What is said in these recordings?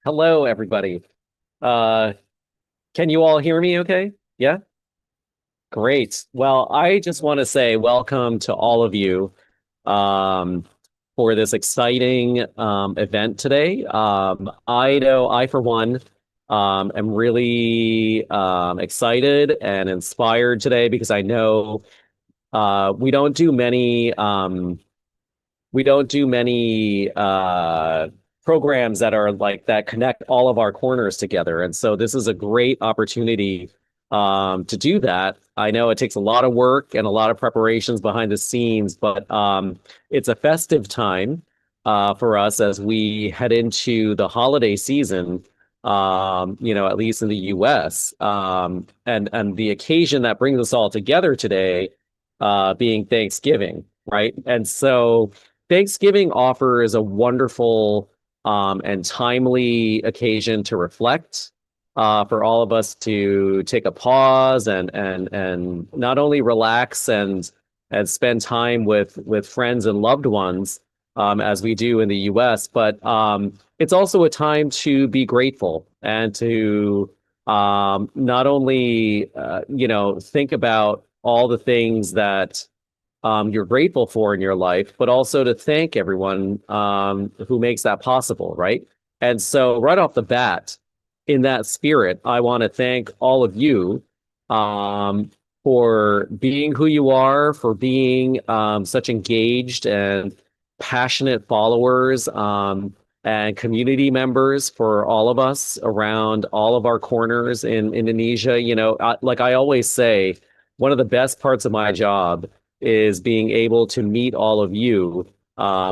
Hello, everybody. Uh, can you all hear me okay? Yeah? Great. Well, I just want to say welcome to all of you um, for this exciting event today. I know I, for one, am really excited and inspired today because I know we don't do many programs that are like that connect all of our corners together. And so this is a great opportunity to do that. I know it takes a lot of work and a lot of preparations behind the scenes, but it's a festive time for us as we head into the holiday season. At least in the US. And the occasion that brings us all together today being Thanksgiving, right? And so Thanksgiving offers a wonderful and timely occasion to reflect, for all of us to take a pause and not only relax and spend time with friends and loved ones, as we do in the U.S., but it's also a time to be grateful and to not only think about all the things that you're grateful for in your life, but also to thank everyone who makes that possible, right? And so, right off the bat, in that spirit, I want to thank all of you um, for being who you are, for being such engaged and passionate followers and community members for all of us around all of our corners in Indonesia. Like I always say, one of the best parts of my job is being able to meet all of you,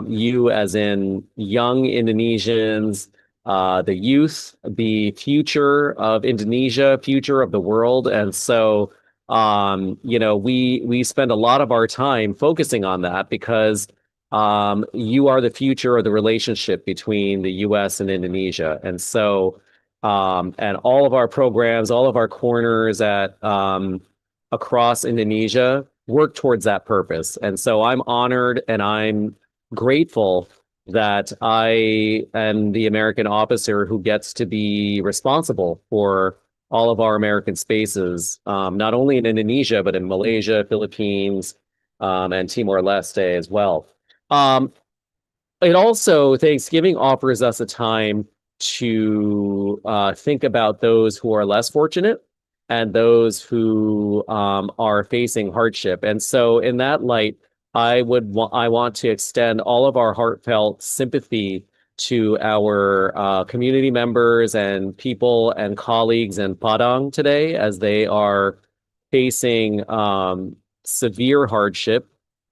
you as in young Indonesians, the youth, the future of Indonesia, future of the world. And so, we spend a lot of our time focusing on that because you are the future of the relationship between the US and Indonesia. And so, and all of our programs, all of our corners at across Indonesia work towards that purpose. And so I'm honored and I'm grateful that I am the American officer who gets to be responsible for all of our American spaces, not only in Indonesia, but in Malaysia, Philippines, and Timor-Leste as well. Um, it also, Thanksgiving offers us a time to think about those who are less fortunate and those who are facing hardship. And so, in that light, I want to extend all of our heartfelt sympathy to our community members and people and colleagues in Padang today as they are facing severe hardship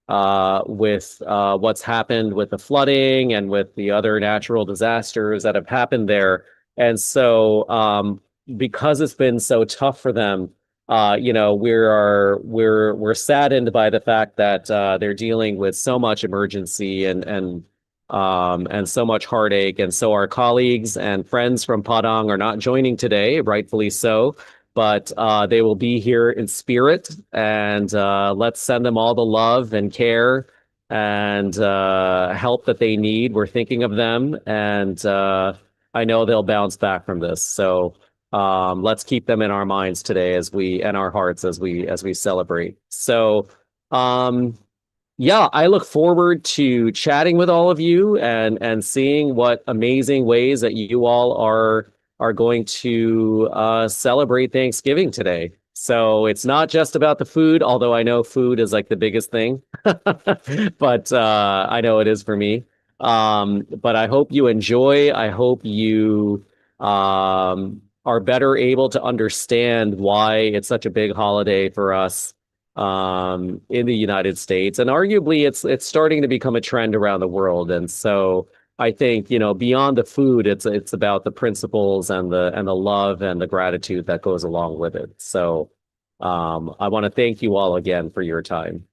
with what's happened with the flooding and with the other natural disasters that have happened there. And so, because it's been so tough for them, we're saddened by the fact that they're dealing with so much emergency and so much heartache. And so our colleagues and friends from Padang are not joining today, rightfully so, but they will be here in spirit. And let's send them all the love and care and help that they need. We're thinking of them, and I know they'll bounce back from this. So let's keep them in our minds today as we and our hearts as we celebrate. So yeah, I look forward to chatting with all of you and seeing what amazing ways that you all are going to celebrate Thanksgiving today. So it's not just about the food, although I know food is like the biggest thing, but I know it is for me. But I hope you enjoy. I hope you are better able to understand why it's such a big holiday for us in the United States, and arguably it's starting to become a trend around the world. And so I think, beyond the food, it's about the principles and the love and the gratitude that goes along with it. So I want to thank you all again for your time.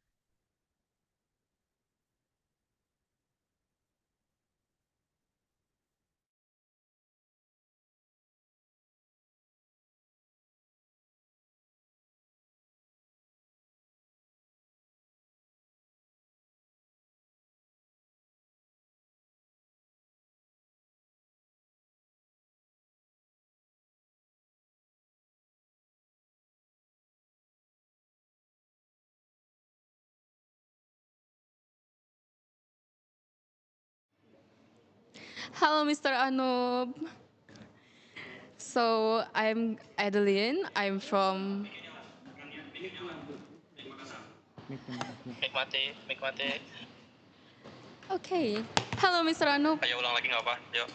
Hello, Mr. Anub. So I'm Adeline. I'm from. Nikmati, nikmati. Okay. Hello, Mr. Anub. Ayo ulang lagi nggak apa? Yuk.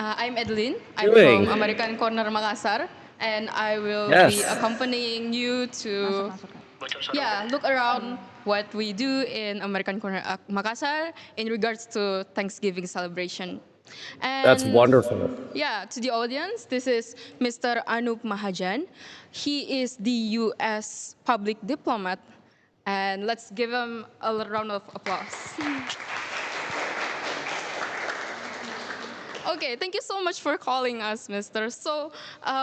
I'm Adeline. I'm Doing? from American Corner Makassar, and I will be Yes. accompanying you to, Bocor suara yeah, look around what we do in American Corner Makassar in regards to Thanksgiving celebration. That's And wonderful. yeah, to the audience, this is Mr. Anup Mahajan. He is the U.S. public diplomat, and let's give him a round of applause. Okay, thank you so much for calling us, Mister. So,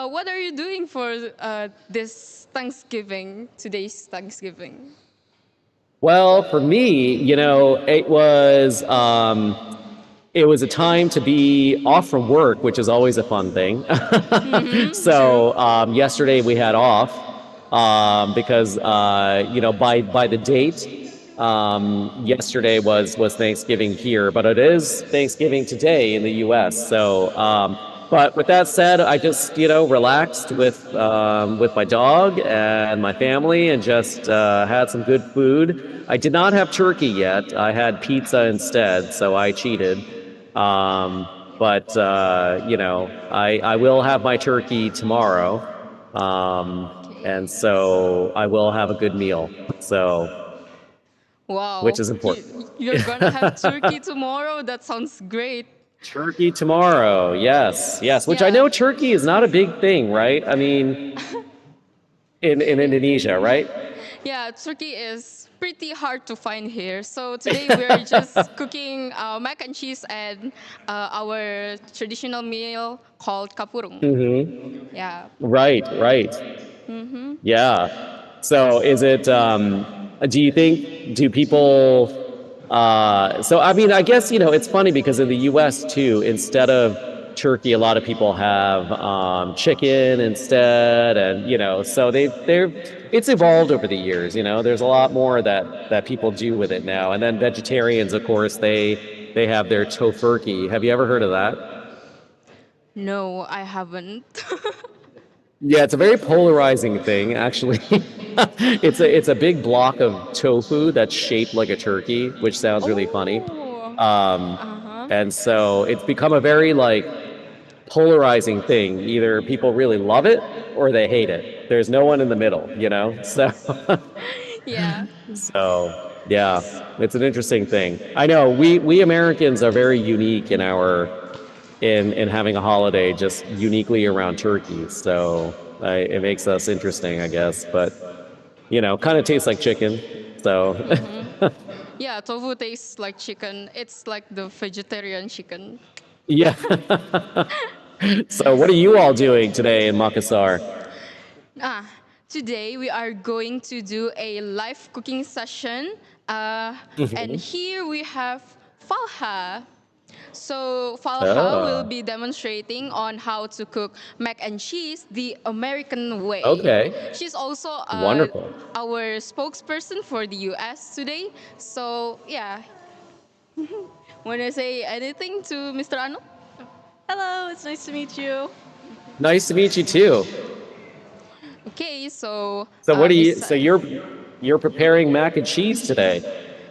what are you doing for this Thanksgiving, today's Thanksgiving? Well, for me, it was a time to be off from work, which is always a fun thing. True. So yesterday we had off because by the date, yesterday was Thanksgiving here, but it is Thanksgiving today in the U.S. So, but with that said, I just relaxed with my dog and my family, and just had some good food. I did not have turkey yet. I had pizza instead, so I cheated. But I will have my turkey tomorrow, and so I will have a good meal. So, which Wow, is important. you're gonna have turkey tomorrow? That sounds great. Turkey tomorrow, yes, yes. Which I Yeah. know turkey is not a big thing, right? I mean, in Indonesia, right? Yeah, turkey is pretty hard to find here. So today we're just cooking mac and cheese and our traditional meal called kapurung. Yeah. Right, right. Yeah. So is it do you think do people so I mean I guess it's funny because in the US too, instead of turkey, a lot of people have chicken instead, and so they're it's evolved over the years. There's a lot more that people do with it now. And then vegetarians, of course, they have their tofurkey. Have you ever heard of that? No, I haven't. Yeah, it's a very polarizing thing, actually. It's a big block of tofu that's shaped like a turkey, which sounds really funny. Oh. Um, Uh-huh. and so it's become a very polarizing thing. Either people really love it or they hate it. There's no one in the middle. Yeah. So yeah, it's an interesting thing. I know we Americans are very unique in having a holiday just uniquely around turkey. So it makes us interesting, I guess. But kind of tastes like chicken. So Yeah, tofu tastes like chicken. It's like the vegetarian chicken. yeah. So what are you all doing today in Makassar? Ah, today we are going to do a live cooking session. And here we have Falha. So Falha will Oh, be demonstrating on how to cook mac and cheese the American way. okay. She's also Wonderful. our spokesperson for the US today. So yeah, want to say anything to Mr. Ano? Hello, it's nice to meet you. Nice to meet you too. Okay, so So what do you? So beside, you're preparing mac and cheese today.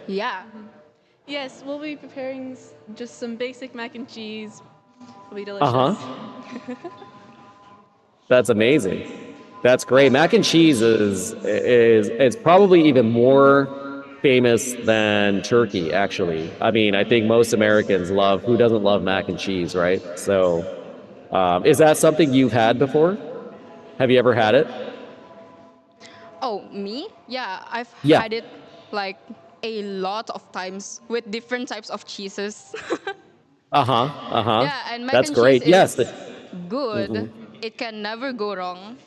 yeah. Yes, we'll be preparing just some basic mac and cheese. It'll be Uh delicious. huh. That's amazing. That's great. Mac and cheese is it's probably even more famous than turkey, actually. I mean, I think most Americans love, who doesn't love mac and cheese, right? So, is that something you've had before? Have you ever had it? Oh, me? Yeah, I've Yeah. had it like a lot of times with different types of cheeses. Uh-huh. Uh-huh. Yeah, and mac That's and cheese great. Yes. is good. It can never go wrong.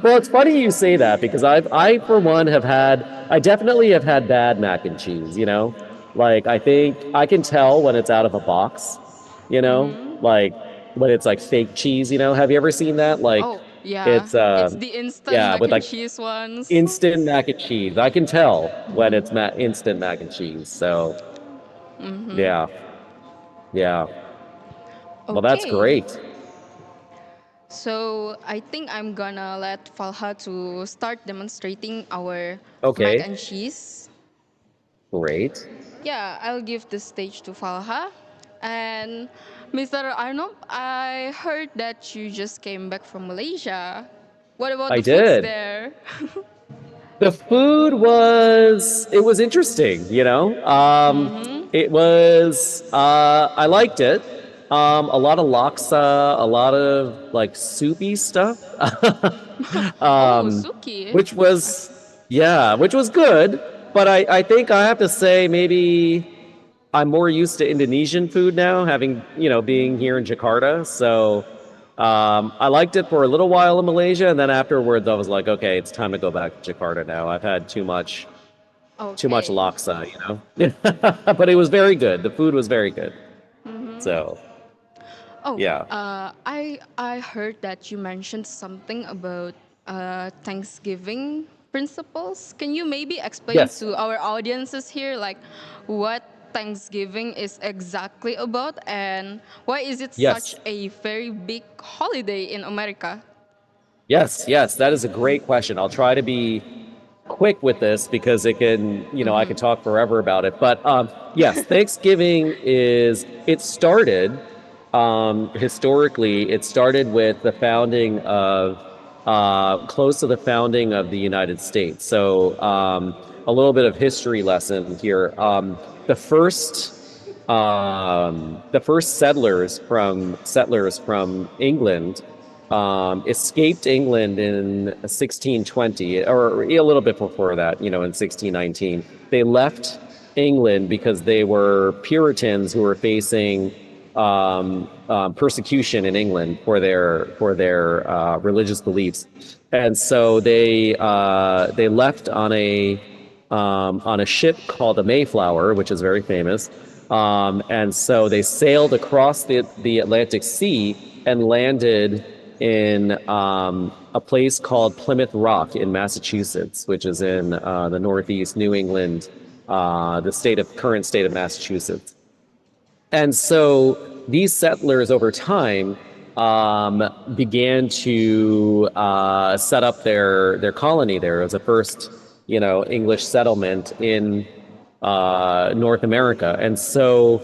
Well, it's funny you say that because I for one I definitely have had bad mac and cheese. Like I think I can tell when it's out of a box, like when it's like fake cheese. Have you ever seen that? Like Oh, yeah. it's It's the instant yeah, mac with and like cheese ones. instant mac and cheese. I can tell when it's instant mac and cheese. So, yeah. Yeah. Well, that's Okay. great. So I think I'm gonna let Falha to start demonstrating our mac Okay. and cheese. Great. Yeah, I'll give the stage to Falha. And Mr. Arnold, I heard that you just came back from Malaysia. What about I the foods did. there? The food it was interesting, you know. Mm-hmm. It was I liked it. A lot of laksa, a lot of like soupy stuff. Oh, um, suki. which was yeah, which was good. But I think I have to say maybe I'm more used to Indonesian food now, having, being here in Jakarta. So I liked it for a little while in Malaysia, and then afterwards I was like, okay, it's time to go back to Jakarta now. I've had too much Okay. laksa, But it was very good. The food was very good. Mm-hmm. So Oh, yeah. I heard that you mentioned something about Thanksgiving principles. Can you maybe explain Yes. to our audiences here, like, what Thanksgiving is exactly about, and why is it such Yes. a very big holiday in America? Yes, yes, that is a great question. I'll try to be quick with this because I could talk forever about it. But yes, Thanksgiving it started historically, it started with the founding of, close to the founding of the United States. So a little bit of history lesson here. The first settlers from England escaped England in 1620, or a little bit before that, in 1619. They left England because they were Puritans who were facing persecution in England for their religious beliefs, and so they left on a ship called the Mayflower, which is very famous. And so they sailed across the Atlantic Sea and landed in a place called Plymouth Rock in Massachusetts, which is in the Northeast New England, the current state of Massachusetts. And so these settlers over time began to set up their colony there as a first, English settlement in North America. And so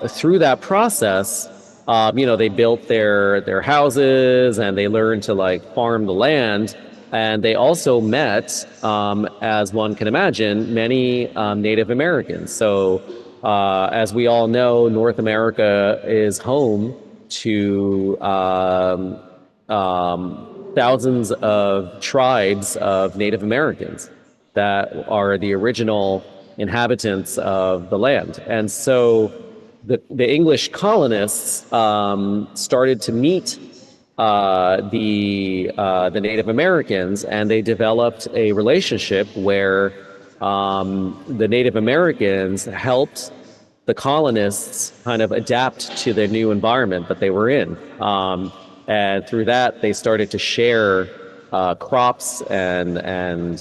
through that process, they built their houses and they learned to like farm the land. And they also met, as one can imagine, many Native Americans. So as we all know, North America is home to thousands of tribes of Native Americans that are the original inhabitants of the land. And so the English colonists started to meet the Native Americans, and they developed a relationship where the Native Americans helped the colonists kind of adapt to the new environment that they were in. And through that, they started to share crops and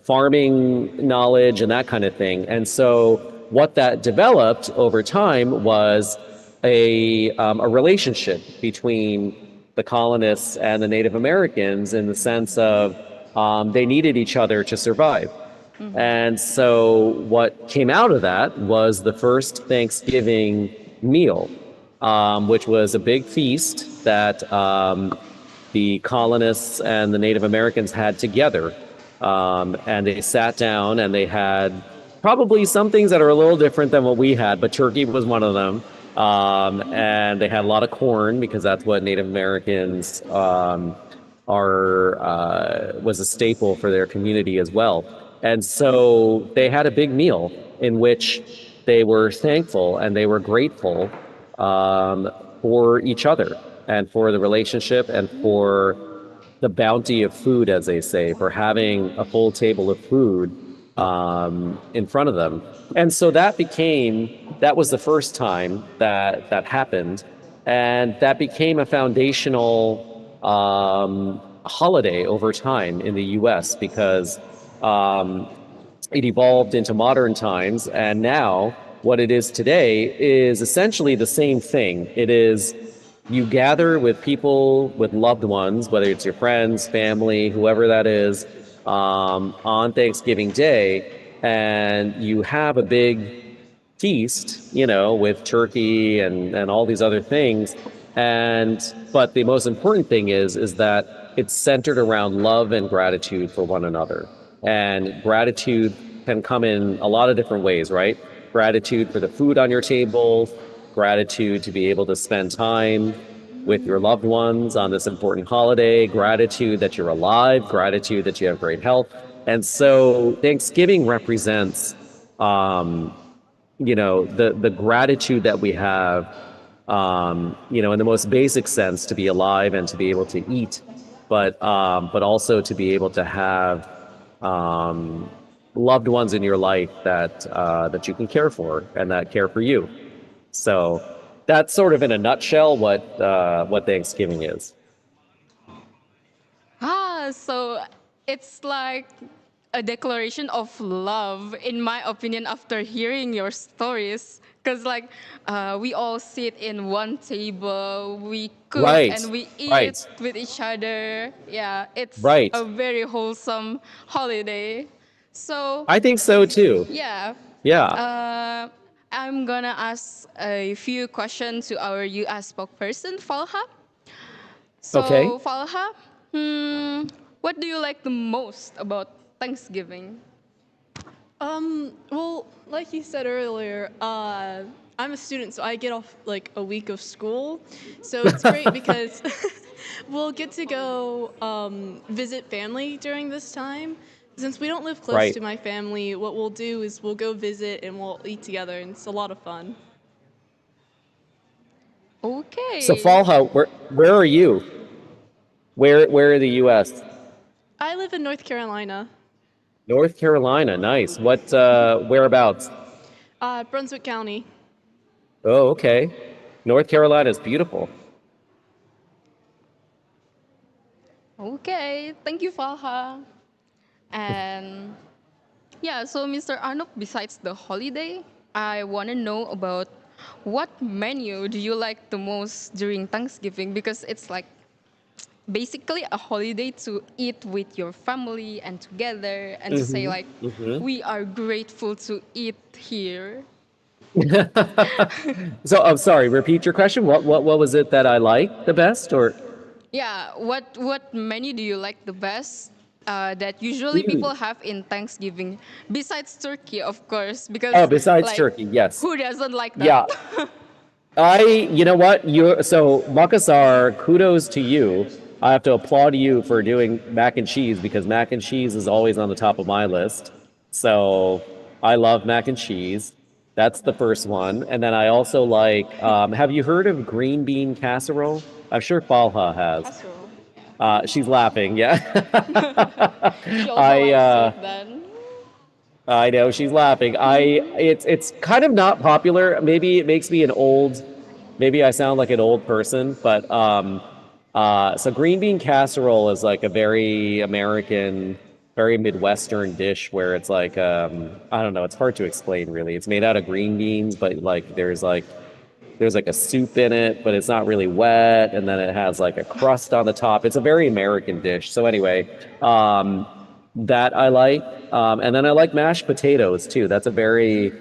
farming knowledge and that kind of thing. And so what that developed over time was a relationship between the colonists and the Native Americans, in the sense of they needed each other to survive. And so what came out of that was the first Thanksgiving meal, which was a big feast that the colonists and the Native Americans had together. And they sat down and they had probably some things that are a little different than what we had, but turkey was one of them. And they had a lot of corn because that's what Native Americans was a staple for their community as well. And so they had a big meal in which they were thankful and they were grateful for each other and for the relationship and for the bounty of food, as they say, for having a full table of food in front of them. And so that was the first time that happened. And that became a foundational holiday over time in the US, because it evolved into modern times. And now what it is today is essentially the same thing. It is you gather with people, with loved ones, whether it's your friends, family, whoever that is, on Thanksgiving Day, and you have a big feast, with turkey and all these other things. And but the most important thing is that it's centered around love and gratitude for one another. And gratitude can come in a lot of different ways, right? Gratitude for the food on your table, gratitude to be able to spend time with your loved ones on this important holiday, gratitude that you're alive, gratitude that you have great health. And so Thanksgiving represents the gratitude that we have, in the most basic sense, to be alive and to be able to eat, but also to be able to have loved ones in your life that you can care for and that care for you. So that's sort of in a nutshell what Thanksgiving is. So it's like a declaration of love, in my opinion, after hearing your stories. Because, like, we all sit in one table, we cook Right, and we eat right, with each other. Yeah, it's right. a very wholesome holiday. So, I think so too. yeah, Yeah. uh, I'm gonna ask a few questions to our US spokesperson, Falha. Okay. So, Falha, what do you like the most about Thanksgiving? Well, like you said earlier, I'm a student, so I get off like a week of school. So it's great because we'll get to go visit family during this time. Since we don't live close Right. to my family, what we'll do is we'll go visit and we'll eat together, and it's a lot of fun. So Okay. Falha, where are you? Where in the U.S.? I live in North Carolina, North Carolina. Nice. What? Whereabouts? Brunswick County. Oh, okay. North Carolina is beautiful. Okay. Thank you, Falha. And yeah, so Mr. Arnop, besides the holiday, I want to know about what menu do you like the most during Thanksgiving? Because it's like basically a holiday to eat with your family and together and to say, like, we are grateful to eat here. So I'm sorry. Repeat your question. What was it that I liked the best, or? Yeah, what menu do you like the best? That usually people have in Thanksgiving, besides turkey, of course, Oh, because besides like turkey, yes. who doesn't like that? Yeah. You know what? So Makassar, kudos to you. I have to applaud you for doing mac and cheese because mac and cheese is always on the top of my list. So I love mac and cheese. That's the first one. And then I also like, have you heard of green bean casserole? I'm sure Falha has. Casserole. She's laughing. Yeah. She also I, likes uh, it then. I know she's laughing. It's kind of not popular. Maybe it makes me maybe I sound like an old person, but so green bean casserole is like a very American, very Midwestern dish where it's like I don't know, it's hard to explain really. It's made out of green beans, but like there's like a soup in it, but it's not really wet, and then it has like a crust on the top. It's a very American dish. So anyway, that I like, and then I like mashed potatoes too. That's a very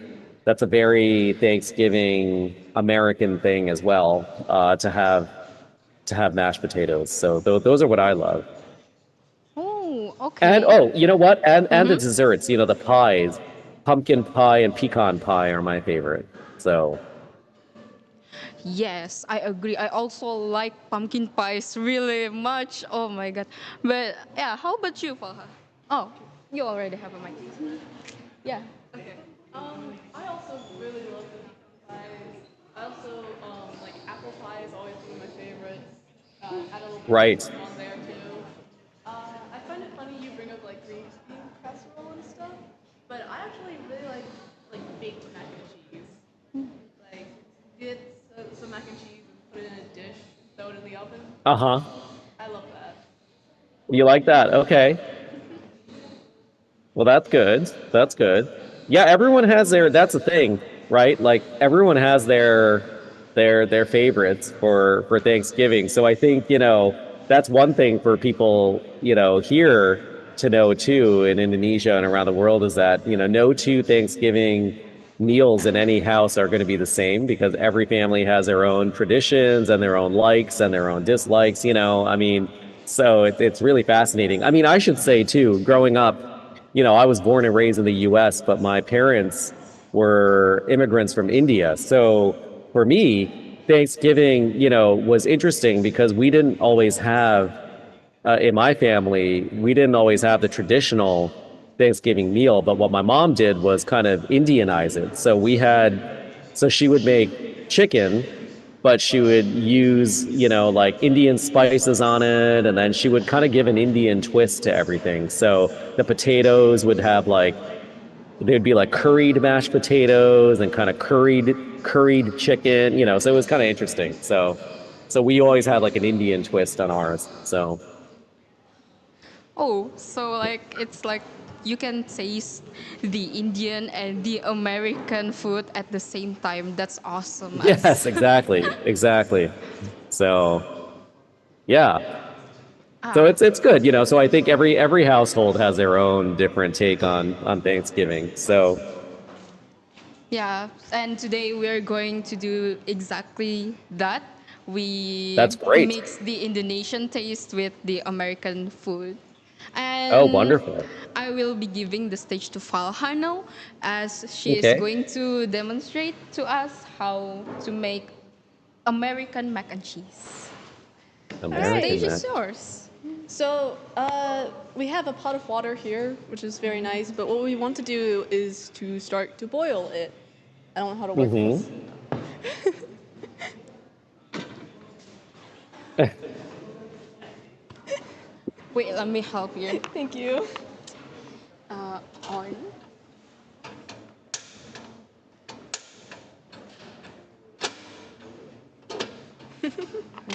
Thanksgiving American thing as well, to have mashed potatoes. So those are what I love. Oh, And okay. oh, you know what? And the desserts. The pies, pumpkin pie and pecan pie are my favorite. So. Yes, I agree. I also like pumpkin pies really much. Oh my god. But yeah, how about you, Falha? Oh, you already have a mic. Yeah. I also really love the pecan pies. I also like apple pie is always one of my favorites. Add a little bit of Right. cinnamon on there too. I find it funny you bring up like green bean casserole and stuff, but I actually really like baked mac and cheese. Like get some mac and cheese and put it in a dish, throw it in the oven. Uh-huh. I love that. You like that? Okay. Well, that's good. That's good. Yeah, everyone has that's the thing. right? Like everyone has their favorites for Thanksgiving. So I think, that's one thing for people, here to know too in Indonesia and around the world is that, no two Thanksgiving meals in any house are going to be the same because every family has their own traditions and their own likes and their own dislikes, I mean, so it's really fascinating. I mean, I should say too, growing up, I was born and raised in the US, but my parents were immigrants from India. So for me, Thanksgiving, was interesting because we didn't always have, in my family, we didn't always have the traditional Thanksgiving meal. But what my mom did was kind of Indianize it. So she would make chicken, but she would use, like Indian spices on it. And then she would kind of give an Indian twist to everything. So the potatoes would have like, there'd be like curried mashed potatoes and kind of curried chicken, so it was kind of interesting. So we always had like an Indian twist on ours. So Oh, so like it's like you can taste the Indian and the American food at the same time. That's awesome. yes, exactly. So yeah. So it's good, so I think every household has their own different take on Thanksgiving. So Yeah, and today we're going to do exactly that. We that's great. mix the Indonesian taste with the American food. Oh, And wonderful. I will be giving the stage to Falhano as she is Okay. going to demonstrate to us how to make American mac and cheese. The American stage Alright. is mac. yours. So, we have a pot of water here, which is very nice, but what we want to do is to start to boil it. I don't know how to work this. Wait, let me help you. Thank you. On.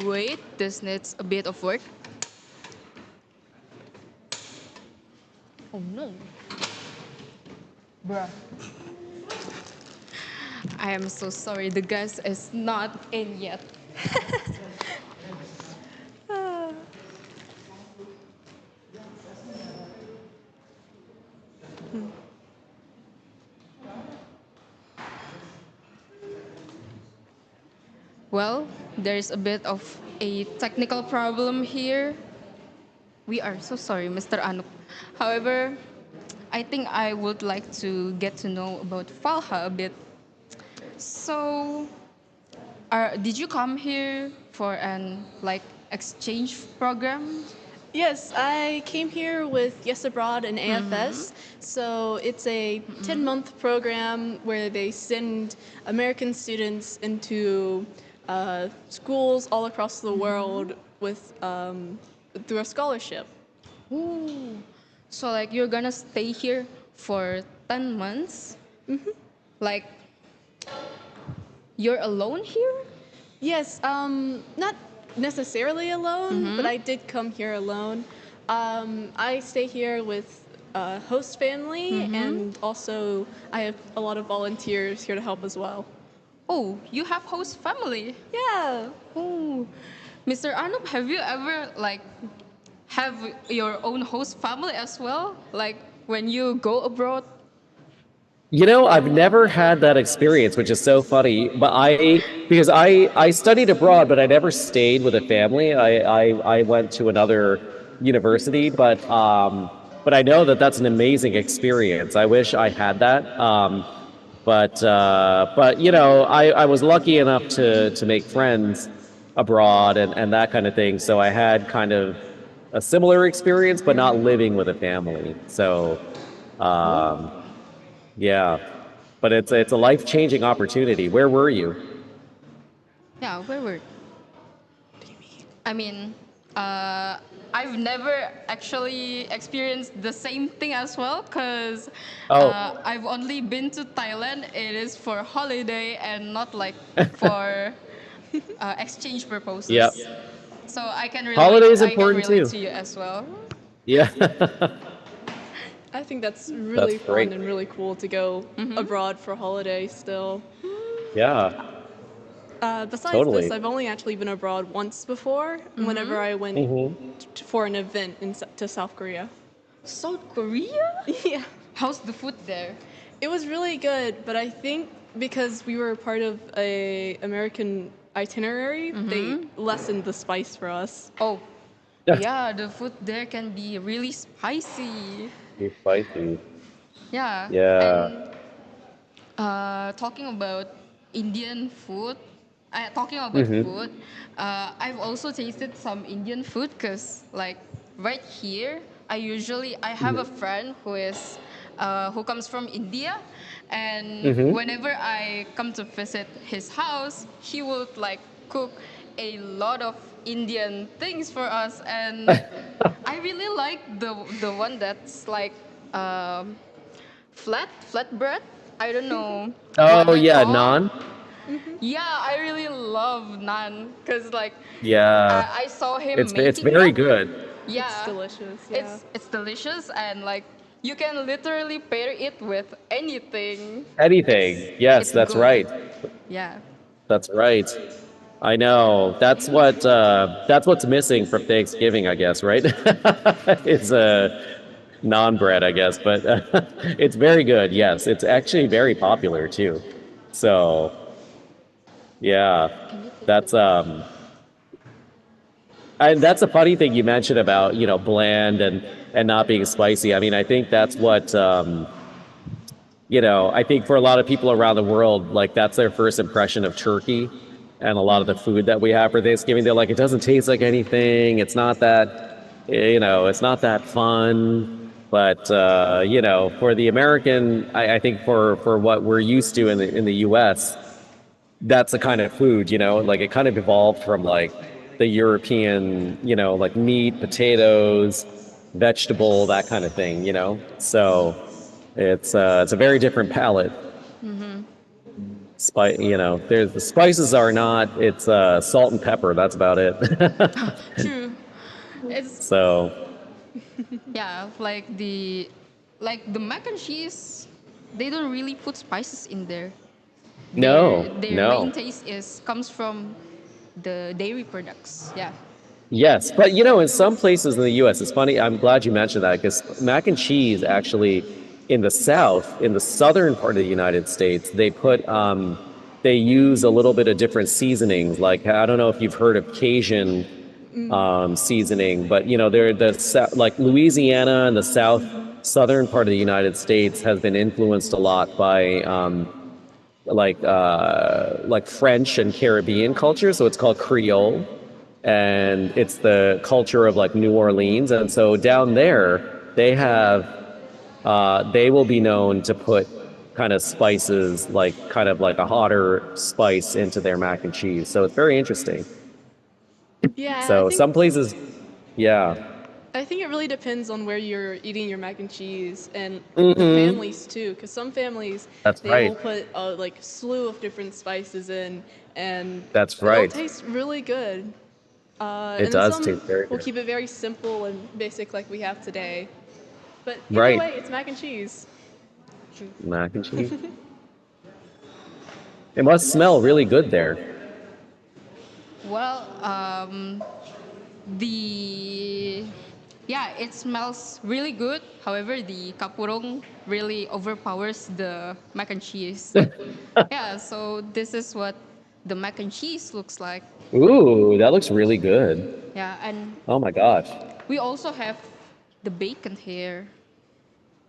Wait, this needs a bit of work. Oh no. Bruh. I am so sorry, the gas is not in yet. Well, there's a bit of a technical problem here. We are so sorry, Mr. Anup. However, I think I would like to get to know about Falha a bit. So, did you come here for an like exchange program? Yes, I came here with Yes Abroad and AFS. So it's a 10-month program where they send American students into schools all across the world with through a scholarship. Ooh. So like you're gonna stay here for 10 months? Like you're alone here? Yes, not necessarily alone, but I did come here alone. I stay here with a host family, and also I have a lot of volunteers here to help as well. Oh, you have host family. Yeah. Oh, Mr. Anup, have you ever like have your own host family as well? Like when you go abroad? I've never had that experience, which is so funny. But because I studied abroad, but I never stayed with a family. I went to another university, but I know that that's an amazing experience. I wish I had that. But I was lucky enough to make friends abroad and that kind of thing. So I had kind of a similar experience, but not living with a family. So. Um, yeah, but it's a life-changing opportunity. Where were you? Yeah, where were? I mean, I've never actually experienced the same thing as well because Oh, I've only been to Thailand. It is for holiday and not like for exchange yep. purposes. So I can relate. Holiday is I can important relate too. to you as well. Yeah. I think that's That's really fun great. and really cool to go abroad for holiday still. Yeah, Besides this, totally. I've only actually been abroad once before, whenever I went Hmm. for an event to South Korea. South Korea? Yeah. How's the food there? It was really good, but I think because we were part of a American itinerary, they lessened the spice for us. Oh, Yeah. yeah, the food there can be really spicy. Too spicy. Yeah, Yeah. and talking about Indian food, talking about Hmm. food, I've also tasted some Indian food because, like, right here, I have a friend who comes from India, and Hmm. whenever I come to visit his house, he would like cook a lot of Indian things for us, and I really like the one that's like um, flatbread. I don't know what Oh that's yeah, called. naan. Yeah, I really love naan because like Yeah, I saw him it's making very that. good. It's Yeah, delicious, yeah. it's delicious and like you can literally pair it with anything. Anything. Yes, It's that's good. right. Yeah. That's right. I know. That's what's missing from Thanksgiving, I guess, right? It's non-bread, I guess, but it's very good. Yes, it's actually very popular too. So, yeah. Can you take That's and that's a funny thing you mentioned about, bland and not being spicy. I mean, I think that's what I think for a lot of people around the world, like that's their first impression of turkey and a lot of the food that we have for Thanksgiving. They're like, it doesn't taste like anything. It's not that, it's not that fun. But for the American, I think for what we're used to in the U.S., that's the kind of food, like it kind of evolved from like the European, like meat, potatoes, vegetable, that kind of thing. So it's a very different palate. There's the spices are not. It's salt and pepper. That's about it. true. It's So yeah, like the mac and cheese. They don't really put spices in there. no, Their main no. taste is comes from the dairy products. Yeah. Yes, but in some places in the U.S., it's funny. I'm glad you mentioned that because mac and cheese actually in the South, in the southern part of the United States, they use a little bit of different seasonings. Like I don't know if you've heard of Cajun seasoning, but they're like Louisiana and the southern part of the United States has been influenced a lot by like French and Caribbean culture. So it's called Creole, and it's the culture of like New Orleans. And so down there, they will be known to put kind of spices, like kind of like a hotter spice into their mac and cheese. So it's very interesting. Yeah, So some places, yeah. I think it really depends on where you're eating your mac and cheese and the Hmm. families too, because some families That's they right. will put a like slew of different spices in, and That's it'll right. taste really good. It And then does some taste very will good. keep it very simple and basic like we have today. But either Right. way, it's mac and cheese. Mac and cheese. It must smell really good there. Well, the yeah, it smells really good. However, the kapurong really overpowers the mac and cheese. Yeah, so this is what the mac and cheese looks like. Ooh, that looks really good. Yeah, and Oh my gosh. we also have the bacon here.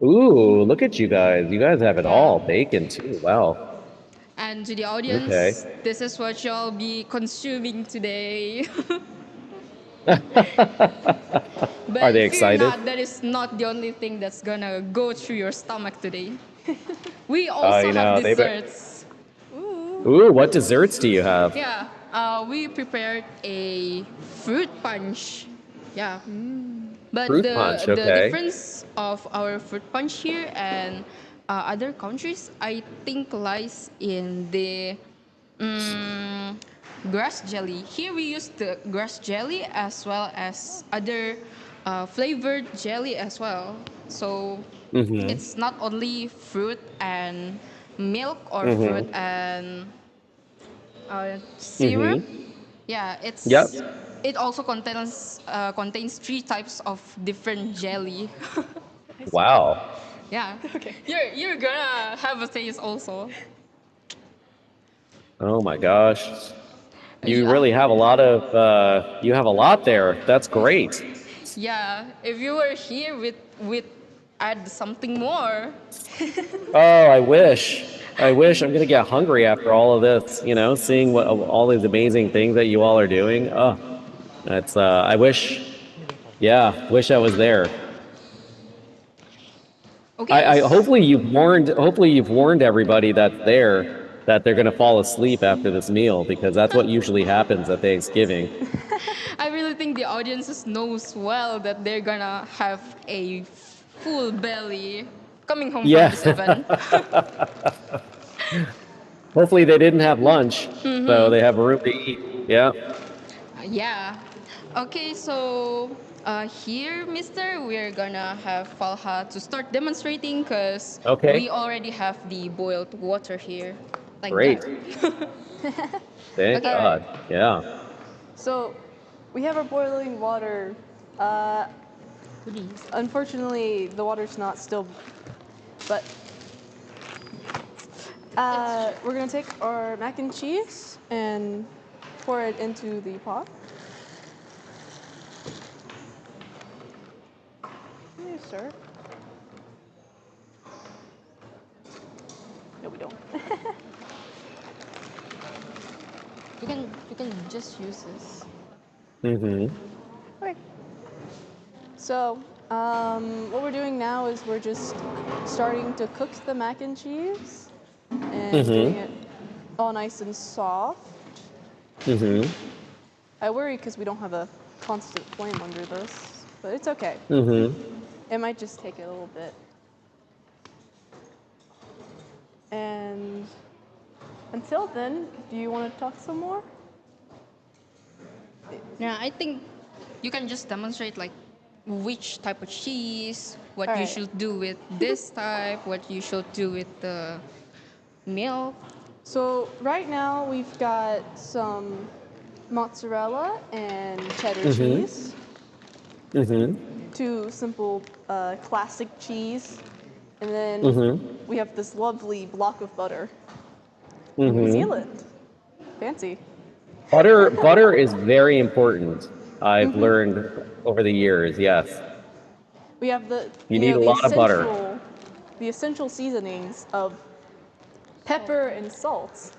Ooh, look at you guys. You guys have it Yeah. all. Bacon too. Wow. And to the Okay. audience, this is what you'll be consuming today. Are But they fear excited? not, that is not the only thing that's gonna go through your stomach today. We also I have know. desserts. Ooh, what desserts do you have? Yeah, we prepared a fruit punch. Yeah, but Fruit the punch. the Okay. difference of our fruit punch here and other countries, I think, lies in the mm, grass jelly. Here we use the grass jelly as well as other flavored jelly as well. So Mm-hmm. It's not only fruit and milk or fruit Mm-hmm. and syrup. Mm-hmm. Yeah, Yep. it also contains three types of different jelly. Wow. Yeah, Okay. you're gonna have a taste also. Oh my gosh. You Yeah, really have a lot of you have a lot there. That's great. yeah. If you were here with add something more. Oh, I wish. I wish. I'm gonna get hungry after all of this, seeing what all these amazing things that you all are doing. Oh, that's I wish, yeah, wish I was there. Okay. Hopefully you've warned everybody that's there that they're gonna fall asleep after this meal because that's what usually happens at Thanksgiving. I really think the audiences knows well that they're gonna have a full belly coming home from Yeah. this event. Hopefully they didn't have lunch, so they have room to eat. Yeah. Yeah. Okay, so here, Mister, we're gonna have Falha to start demonstrating because Okay. we already have the boiled water here, like that. Great. Thank Okay. All right. God. Yeah. So we have our boiling water. Uh, unfortunately, the water's not still, but we're gonna take our mac and cheese and pour it into the pot. Yes, sir. No, we don't. You can just use this. Mm-hmm. Okay. So, what we're doing now is we're just starting to cook the mac and cheese and getting it all nice and soft. Mm-hmm. I worry because we don't have a constant flame under this, but it's okay. Mm-hmm. It might just take a little bit. And until then, do you want to talk some more? Yeah, I think you can just demonstrate like which type of cheese, what you Alright. should do with this type, what you should do with the milk. So right now we've got some mozzarella and cheddar cheese, Mm-hmm. two simple classic cheese, and then Mm-hmm. we have this lovely block of butter from Mm-hmm. New Zealand. Fancy. Butter is very important. I've learned over the years. Yes. We have the You need a lot of butter. the essential seasonings of pepper and salt,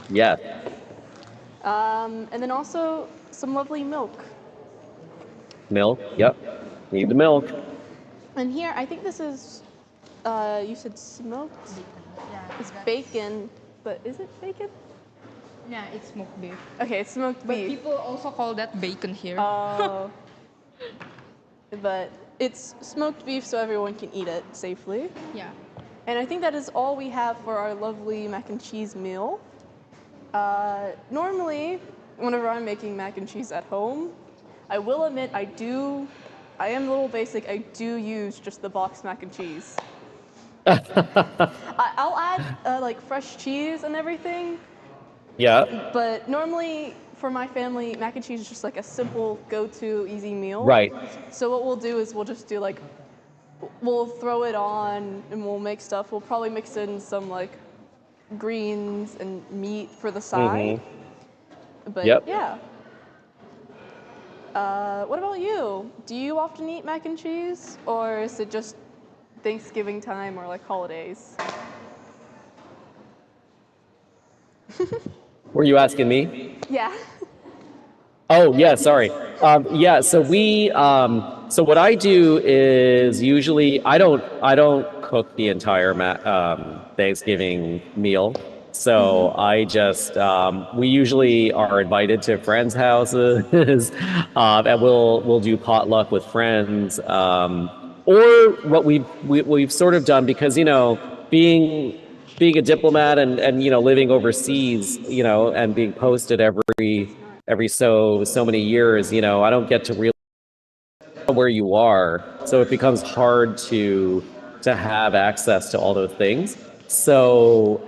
Yes. and then also some lovely milk. Milk. Yep. Need the milk. And here, I think this is, you said smoked? It's bacon, but is it bacon? Yeah, it's smoked beef. Okay, it's smoked But beef. people also call that bacon here. Oh. But it's smoked beef so everyone can eat it safely. Yeah. And I think that is all we have for our lovely mac and cheese meal. Normally, whenever I'm making mac and cheese at home, I will admit I am a little basic, I do use just the box mac and cheese. I'll add like fresh cheese and everything, Yeah. but normally for my family, mac and cheese is just like a simple go-to easy meal. Right. So what we'll do is we'll just do like, we'll throw it on and we'll make stuff. We'll probably mix in some like greens and meat for the side. But Yep. yeah. What about you? Do you often eat mac and cheese, or is it just Thanksgiving time or like holidays? Were you asking me? Yeah. Oh, yeah, sorry. Yeah, so so what I do is usually I don't cook the entire Thanksgiving meal. So I just we usually are invited to friends' houses, and we'll do potluck with friends. Or what we've sort of done because being a diplomat and living overseas, and being posted every so many years, I don't get to really know where you are, so it becomes hard to to have access to all those things. So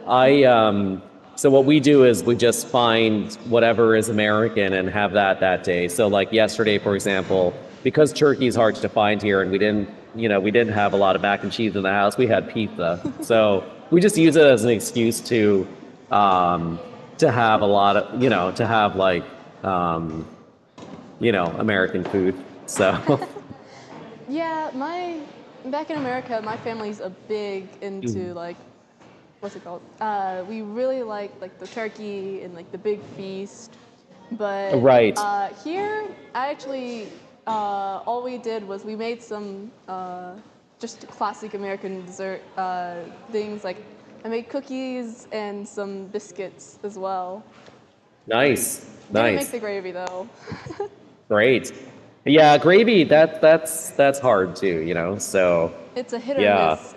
what we do is we just find whatever is American and have that day. So like yesterday, for example, because turkey is hard to find here, and we didn't have a lot of mac and cheese in the house. We had pizza, so we just use it as an excuse to have a lot of to have like American food. So Yeah, back in America, my family's a big into like what's it called? We really like the turkey and like the big feast. But Right. here, I actually all we did was we made some just classic American dessert things. Like I made cookies and some biscuits as well. Nice, Didn't make nice, the gravy though. great. Yeah, gravy. That's hard too. So It's a hit or yeah, miss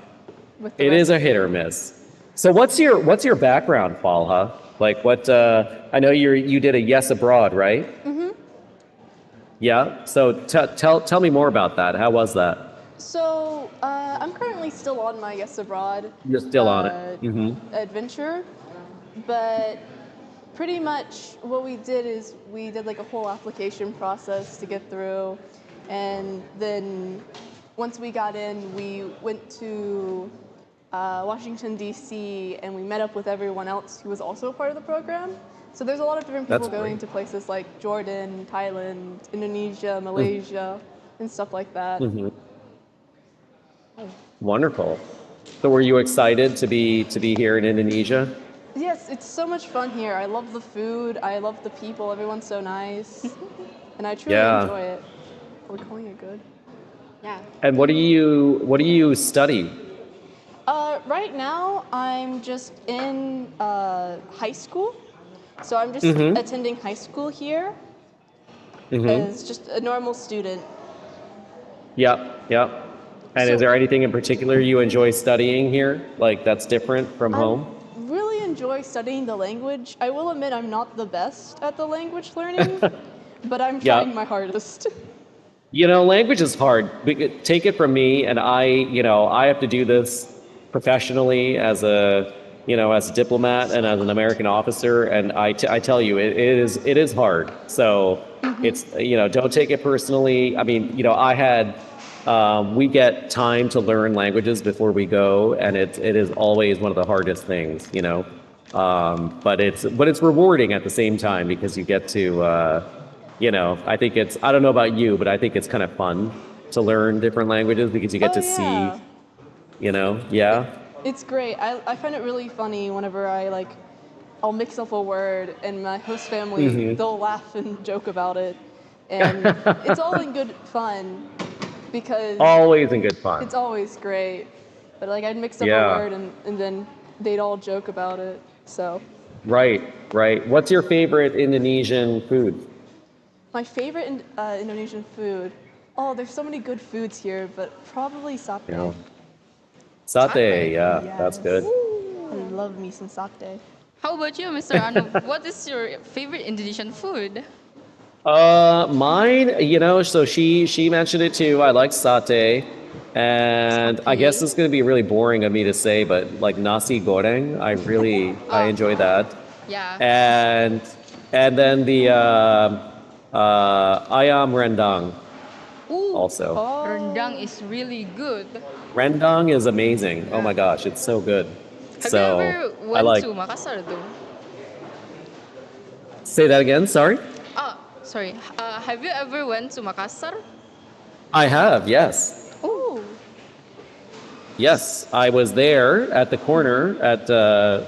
with the it is a hit recipe. or miss. So what's your background, Falha? Like what? I know you did a Yes Abroad, right? Yeah. So tell me more about that. How was that? So I'm currently still on my Yes Abroad You're still on it. adventure, but pretty much what we did is we did like a whole application process to get through, and then once we got in, we went to Washington D.C. and we met up with everyone else who was also a part of the program. So there's a lot of different people That's going great. to places like Jordan, Thailand, Indonesia, Malaysia, and stuff like that. Wonderful. So were you excited to be here in Indonesia? Yes, it's so much fun here. I love the food. I love the people. Everyone's so nice, and I truly Yeah. enjoy it. Are we calling it good? Yeah. And what do you study? Right now, I'm just in high school, so I'm just attending high school here as just a normal student. Yep, yep. And is So there anything in particular you enjoy studying here? Like that's different from I home? really enjoy studying the language. I will admit I'm not the best at the language learning, but I'm trying Yeah. my hardest. Language is hard. Take it from me, and I have to do this professionally as a diplomat and as an American officer, and I tell you, it is hard. So don't take it personally. I mean, we get time to learn languages before we go, and it is always one of the hardest things. But it's rewarding at the same time because you get to. I don't know about you, but I think it's kind of fun to learn different languages because you get Oh to see, yeah. yeah. It's great. I find it really funny whenever I'll mix up a word and my host family they'll laugh and joke about it, and it's all in good fun because Always in good fun. it's always great. But like I'd mix up a Yeah. word and then they'd all joke about it. So Right, right. What's your favorite Indonesian food? my favorite Indonesian food. Oh, there's so many good foods here, but probably satay. Yeah. Satay, yeah, that's Yes. good. I love me some satay. How about you, Mr. Ano? What is your favorite Indonesian food? Mine, so she mentioned it too. I like satay, and I guess Satay. it's going to be really boring of me to say, but like nasi goreng, I enjoy that. Yeah. And then the ayam rendang Ooh, also. rendang is really good. Rendang is amazing. Oh my gosh, it's so good. Have So you ever I went like. to Makassar though? Say that again. Sorry. Ah, sorry. Have you ever went to Makassar? I have. Yes. Ooh. Yes, I was there at the corner at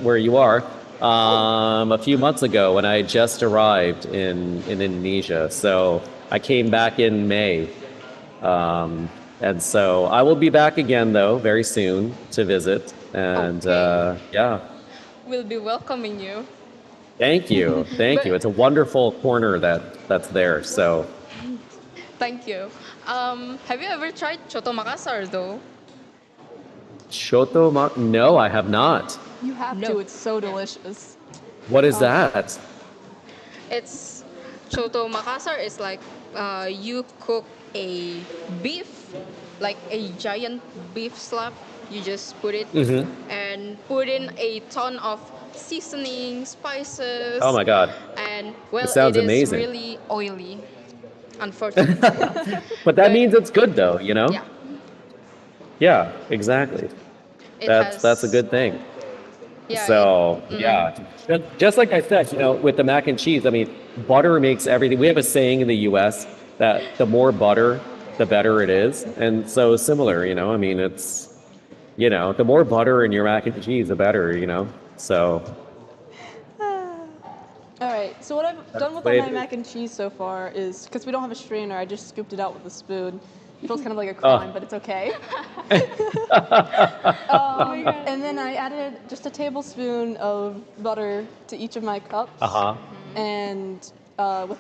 where you are a few months ago when I just arrived in Indonesia. So I came back in May, and so I will be back again though very soon to visit. And Okay. yeah, We'll be welcoming you. thank you, thank you. But It's a wonderful corner that's there. So thank you. Have you ever tried Choto Makassar though? no, I have not. You have No. to. It's so delicious. What is that? It's Choto Makassar is like you cook a beef like a giant beef slab. You just put it Mhm. and put in a ton of seasoning, spices, Oh my God. and It well, it sounds is amazing. really oily, unfortunately. But that But means it's good though, you know? yeah, Yeah, exactly. it That's a has. good thing. Yeah, it. So yeah, just like I said, with the mac and cheese, I mean, butter makes everything. We have a saying in the U.S. that the more butter, the better it is, and so similar. I mean, it's the more butter in your mac and cheese, the better. So All right, so what I've that's done the with way my it is. mac and cheese so far is, because we don't have a strainer, I just scooped it out with a spoon. It feels kind of like a crime, Oh. but it's okay. Uh And then I added just a tablespoon of butter to each of my cups, huh. and with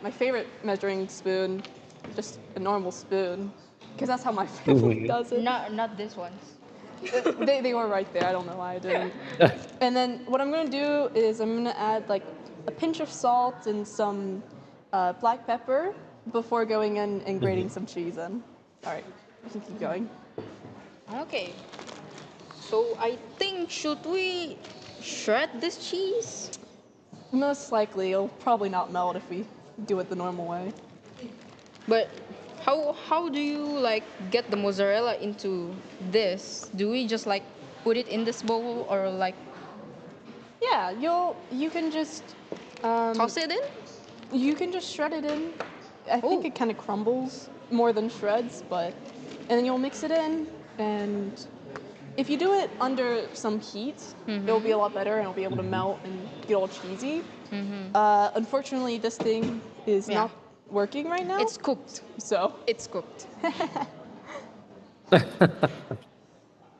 my favorite measuring spoon, just a normal spoon, because that's how my family does it. Not this one. They were right there. I don't know why I didn't. And then what I'm gonna do is I'm gonna add like a pinch of salt and some black pepper before going in and grating some cheese in. All right, we can keep going. Okay. So I think should we shred this cheese? Most likely, it'll probably not melt if we do it the normal way. But how do you like get the mozzarella into this? Do we just like put it in this bowl or like Yeah, you can just toss it in? you can just shred it in. I think Oh. it kind of crumbles more than shreds, but and then you'll mix it in, and if you do it under some heat, it'll be a lot better and it'll be able to melt and get all cheesy. Unfortunately, this thing is Yeah. not working right now. It's cooked. So, It's cooked. but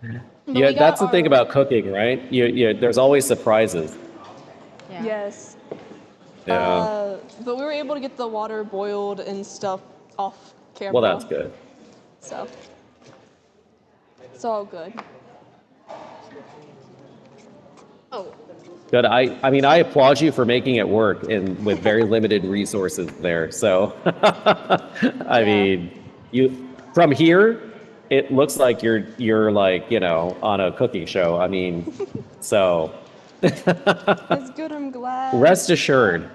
Yeah, we got that's the thing our about cooking, right? There's always surprises. Yeah. yes. Yeah. But we were able to get the water boiled and stuff off camera. Well, that's good. So it's all good. Oh. Good. I mean, I applaud you for making it work with very limited resources there. So, I Yeah. mean, from here, it looks like you're like, on a cooking show. I mean, so That's good. I'm glad. rest assured.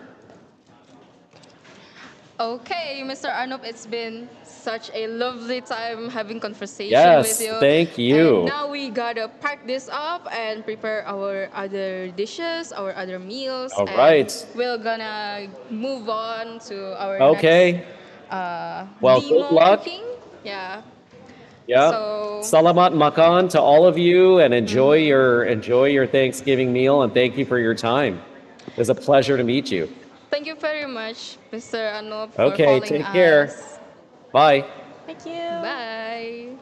Okay, Mr. Anup, it's been such a lovely time having conversation with Yes, you. thank you. And now we gotta pack this up and prepare our other dishes, our other meals. All and right. We're gonna move on to our Okay. next Well, good demo luck. cooking. Yeah. Yeah. So Salamat makan to all of you, and enjoy your Thanksgiving meal, and thank you for your time. It was a pleasure to meet you. thank you very much, Mr. Anup, for Okay, calling take care. us. Bye. Thank you. Bye.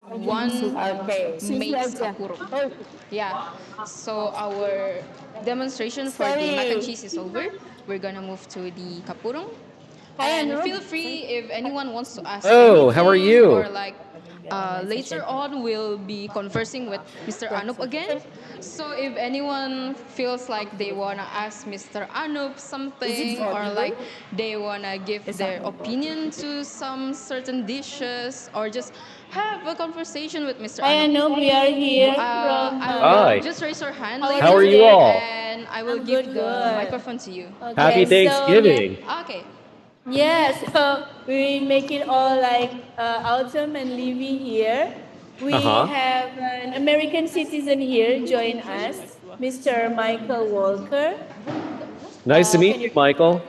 One makes kapurong. Yeah. So our demonstration for the mac and cheese is over. We're gonna move to the kapurong. And feel free if anyone wants to ask Oh, how are anything you? or like later on we'll be conversing with Mr. Anup again. So if anyone feels like they wanna ask Mr. Anup something or like they wanna give their opinion to some certain dishes or just have a conversation with Mr. I Anup. know we are here from. I Hi. will just raise your hand, How are How are ladies, you all? and I will I'm give good, the good. microphone to you. Happy Okay, Thanksgiving. Okay. Yes, so we make it all like autumn and living here. We Uh-huh. have an American citizen here join us, Mr. Michael Walker. Nice to meet Can you, Michael.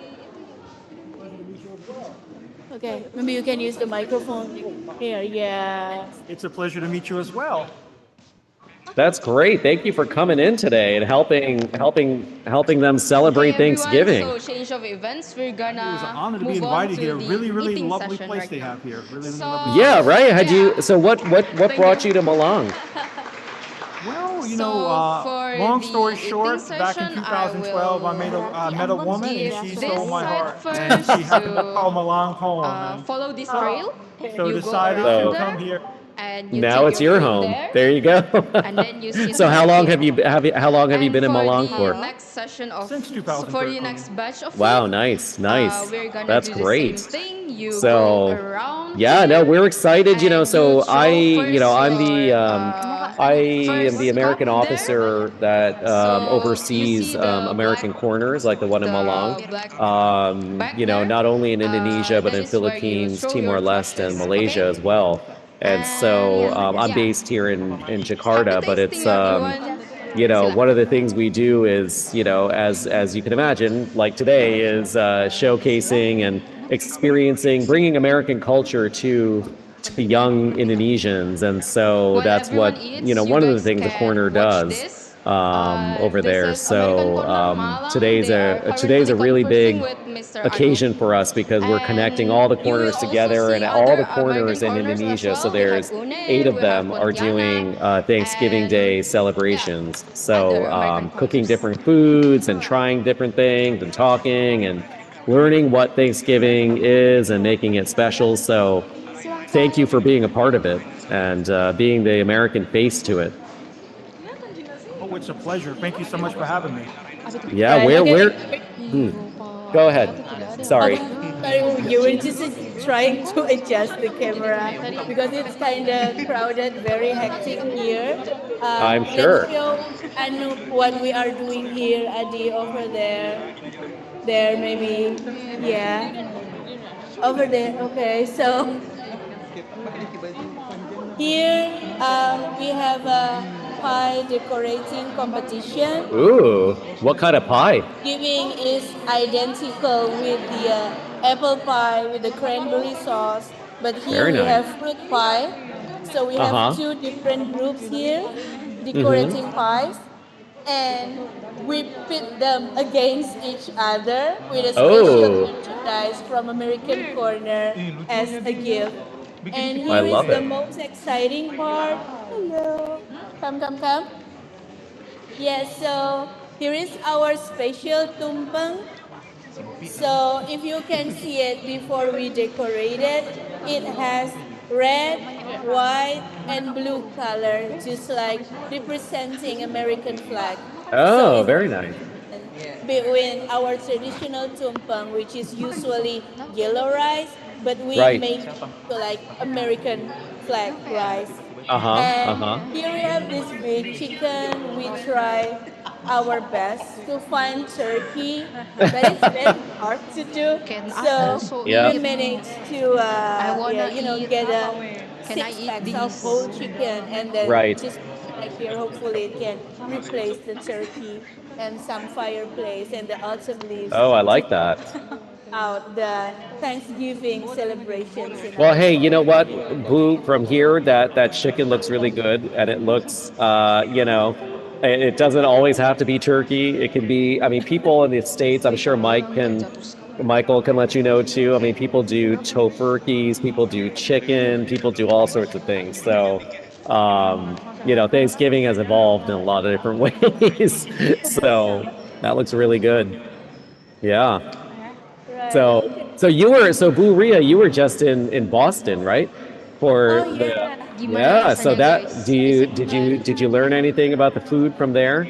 Okay, maybe you can use the microphone here. Yeah. It's a pleasure to meet you as well. That's great. Thank you for coming in today and helping them celebrate Okay, everyone, Thanksgiving. so change of events. We're gonna It was an honor to be move on invited to here. the Really, really eating lovely session place right they now. have here. Really, really So- lovely. Yeah, right. Yeah. So what Thank brought you. you to Malang? Well, you So know, for long the story eating short, back in session, I 2012, I will met a woman and give she this stole my side heart. And first she happened to to come along home and follow this trail. so You go decided to around So come there here. and you now take it's your your food home. there, There you go. and then you sit So how back long here. how long have you And been in for Malang the for? next session of Since for the 2013. next batch of Wow, food, nice, nice. we're gonna That's do the same great. thing. You go So, around yeah, no, here we're excited, and you so throw first I'm the your I am the first cup American there. officer that So you oversees see the American corners like the one in Malang. black back there. Not only in Indonesia but That in is where you Philippines, throw your Timor-Leste, and clashes. Malaysia Okay. as well. And so I'm Yeah, based here in happy Jakarta, but tasting, it's everyone. one of Silakan. the things we do is, as you can imagine, like today, is showcasing and experiencing, bringing American culture to young Indonesians, and so While that's what everyone eats, you one of the guys things the can corner watch does this. over This there. is American So Corner Malang. today's They are today's currently a really conversing big with Mr. Agung. occasion for us because we're connecting all And the you will corners also together, see and all other the American corners in corners as Indonesia. So well. We have there's 8 Une, of we have them are Pontianak, doing Thanksgiving and Day yeah, celebrations. other So American cooking corners. different foods and trying different things and talking and learning what Thanksgiving is and making it special. So thank you for being a part of it and being the American face to it. Oh, it's a pleasure. Thank you so much for having me. Yeah, Right. Okay. go ahead. Sorry. Okay. Sorry, you were just trying to adjust the camera because it's kind of crowded, very hectic here. I'm Let's sure. show Anup what we are doing here. Adi over there, there maybe, yeah, over there. Okay, so here we have a pie decorating competition. Ooh, what kind of pie? Giving is identical with the apple pie with the cranberry sauce, but here Very we nice. have fruit pie. So we have Uh-huh. two different groups here Mm-hmm. decorating pies, and we pit them against each other with a special Oh, merchandise from American Corner as a gift. And I here is love the it. most exciting part. Hello. Come, come, come. Yes, so here is our special tumpeng. So if you can see it before we decorate it, it has red, white, and blue color, just like representing American flag. So Oh, it's very nice. between our traditional tumpeng, which is usually yellow rice, but we Right. make it to like American flag rice. Uh-huh. And Uh-huh. here we have this big chicken. We try our best to find turkey, but it's very hard to do. Can I So also Yeah. we eat? managed to, I yeah, wanna eat. get a Can I six eat packs of these? whole chicken and then Right. just like here, hopefully it can replace the turkey and some fireplace and the autumn leaves Oh, I to like that. out the Thanksgiving celebrations in Well, our hey, you know store. what, Boo? From here, that chicken looks really good, and it looks, it doesn't always have to be turkey. It can be. I mean, people in the States. I'm sure Michael can let you know too. I mean, people do tofurkeys, people do chicken, people do all sorts of things. So, Thanksgiving has evolved in a lot of different ways. So that looks really good. Yeah. Right. So, Okay. so Boo Ria, you were just in Boston, right? For Oh yeah. Gimana yeah. So rasanya, that guys? do Is you it good? did you learn anything about the food from there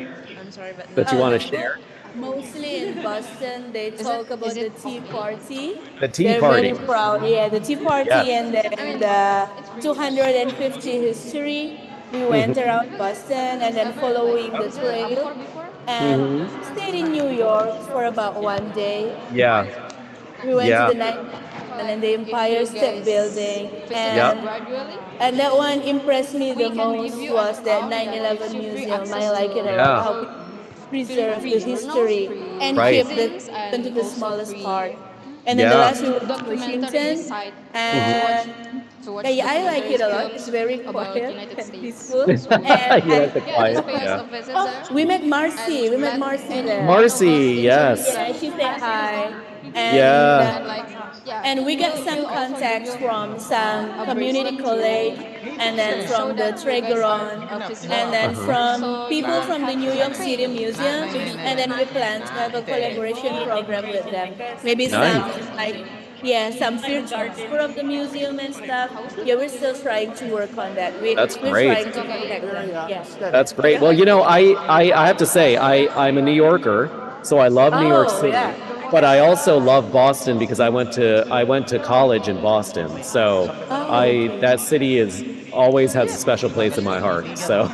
that you Oh, want the to food. share? Mostly in Boston, they Is it? talk Is about it? the Tea Party. The Tea They're very Party. proud. Yeah, the Tea Yes. Party and I then mean, the it's British. 250 history. We Hmm. went around Boston and then Ever like following the eat the trail. ampor before? And Hmm. we stayed in New York for about one day. Yeah. We went to Yeah. the night and the If Empire you State guys Building. visit Yep. it gradually, And that one impressed me the we can give most you a was that discount that 9/11 gives you free museum. I access like it to a lot. Yeah. How people preserve free the journals, history free and Right. keep the magazines, even to and the also smallest part. free And then the Yeah. last we went to documentary Washington, site to watch and yeah, I like documentaries, it a lot. It's films very about quiet United and States. peaceful. So And You like the yeah, just quiet? pay us Yeah. a visit oh, there we met and Marcy. We met let Marcy any there. one of us Marcy, yes. introduce Yeah, us she said hi, and Yeah. and like And we got some contacts from some community college, and then from the Tregoron, and then from people from the New York City Museum, and then we plan to have a collaboration program with them. Maybe some like some field tour of the museum and stuff. Yeah, we're still trying to work on that. That's We're great. trying to contact them. Yes. That's great. Well, I have to say, I'm a New Yorker, so I love New York City. Yeah. But I also love Boston because I went to college in Boston. So that city is always has a special place in my heart. So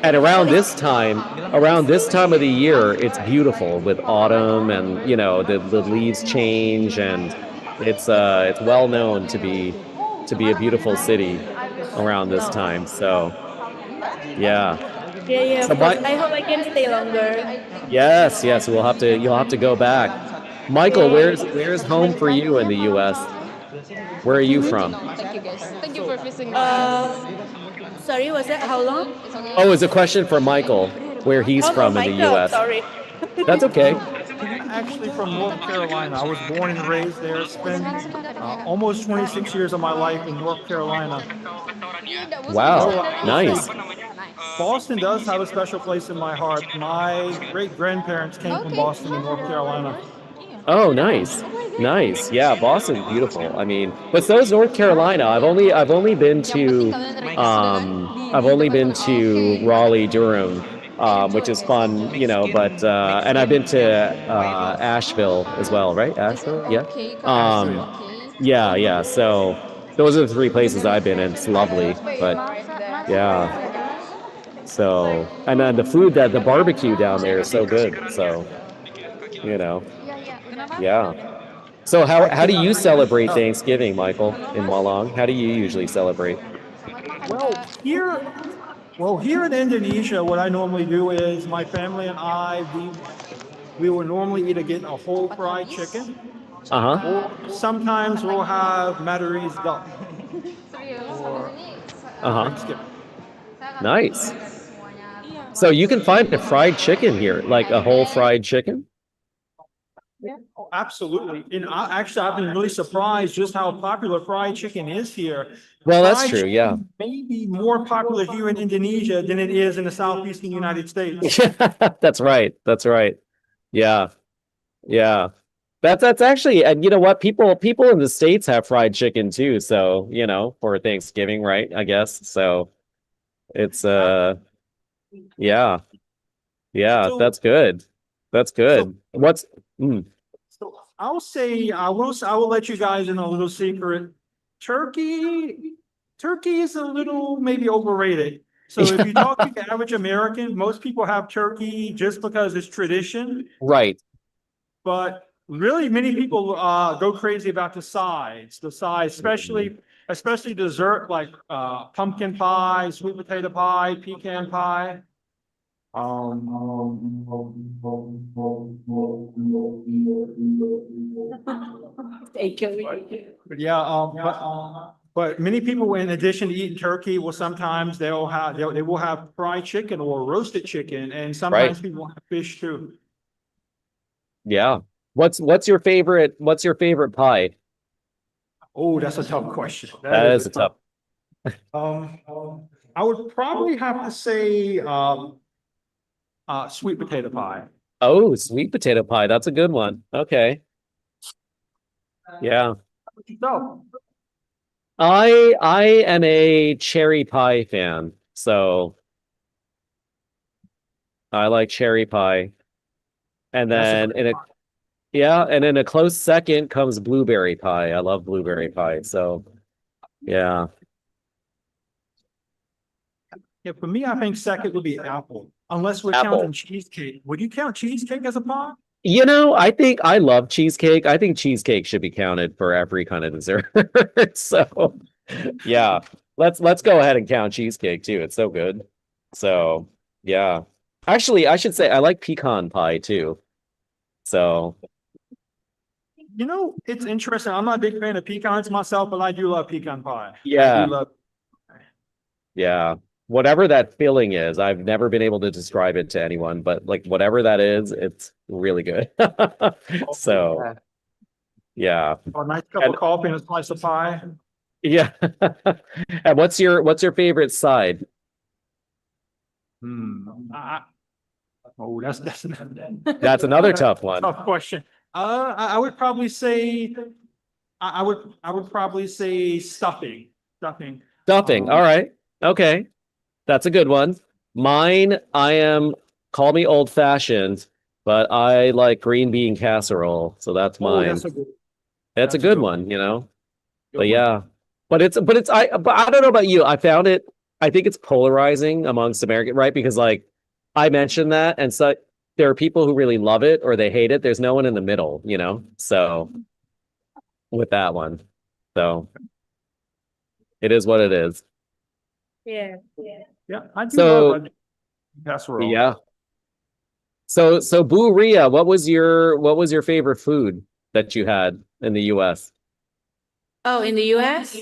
and around this time of the year, it's beautiful with autumn and the leaves change, and it's well known to be a beautiful city around this time. So yeah. Yeah, So of course. I hope I can stay longer. Yes, you'll have to go back. Michael, where's home for you in the US? Where are you from? Thank you, guys. Thank you for visiting. Sorry, was that how long? Oh, it's a question for Michael, where he's from in the Michael, US. sorry. That's okay. Actually from North Carolina. I was born and raised there. Spent almost 26 years of my life in North Carolina. Wow, nice. Boston does have a special place in my heart. My great-grandparents came from Boston in North Carolina. Oh, nice. Yeah, Boston's beautiful. I mean, but so is North Carolina. I've only been to Raleigh, Durham, which is fun, but and I've been to Asheville as well, right? Asheville, yeah. Yeah. So those are the three places I've been, and it's lovely. But yeah. So, and then the barbecue down there is so good. So, yeah. So how do you celebrate Thanksgiving, Michael, in Malang? How do you usually celebrate? Well, here in Indonesia, what I normally do is my family and I, we will normally either get a whole fried chicken, or sometimes we'll have Madaris duck. Nice. So you can find a fried chicken here, like a whole fried chicken? Oh, absolutely. And actually, I've been really surprised just how popular fried chicken is here. Well, that's Fried true, chicken yeah. may be more popular here in Indonesia than it is in the southeastern United States. That's right. Yeah. That's actually, and you know what? People in the States have fried chicken too, so for Thanksgiving, right? I guess. So it's yeah. So- That's good. What's So I'll say I will let you guys in a little secret. Turkey is a little maybe overrated. So if you talk to the average American, most people have turkey just because it's tradition. right? But really, many people go crazy about the sides, especially dessert like pumpkin pie, sweet potato pie, pecan pie. But yeah, but many people, in addition to eating turkey, will sometimes they will have fried chicken or roasted chicken, and sometimes people have fish too. Yeah. What's your favorite pie? Oh, that's a tough question. That is a tough. I would probably have to say sweet potato pie. Oh, sweet potato pie. That's a good one. Okay. Yeah. So, I am a cherry pie fan, so I like cherry pie. And then in a close second comes blueberry pie. I love blueberry pie. So yeah. yeah, for me, I think second would be apple, unless we're Apple. counting cheesecake. Would you count cheesecake as a pie? I think I love cheesecake. I think cheesecake should be counted for every kind of dessert. So yeah. Let's go ahead and count cheesecake too. It's so good. So yeah. Actually, I should say I like pecan pie too. So It's interesting. I'm not a big fan of pecans myself, but I do love pecan pie. Yeah. I do love. yeah. Whatever that filling is, I've never been able to describe it to anyone, but like whatever that is, it's really good. So Yeah. A nice cup And- of coffee and a slice of pie. Yeah. And what's your favorite side? Oh, that's That's another tough one. tough question. I would probably say, I would probably say stuffing. Stuffing. Stuffing. All right. Okay. That's a good one. Mine, call me old fashioned, but I like green bean casserole. So that's Oh, mine. that's a good. That's a that's a good good one, you know? good But one. yeah. But I don't know about you. I think it's polarizing amongst American, right? Because like I mentioned that, and so there are people who really love it or they hate it. There's no one in the middle, you know? So with that one. So it is what it is. Yeah. Yeah, I do So- love a casserole. Yeah. So Boo Ria, what was your favorite food that you had in the US? Oh, in the US?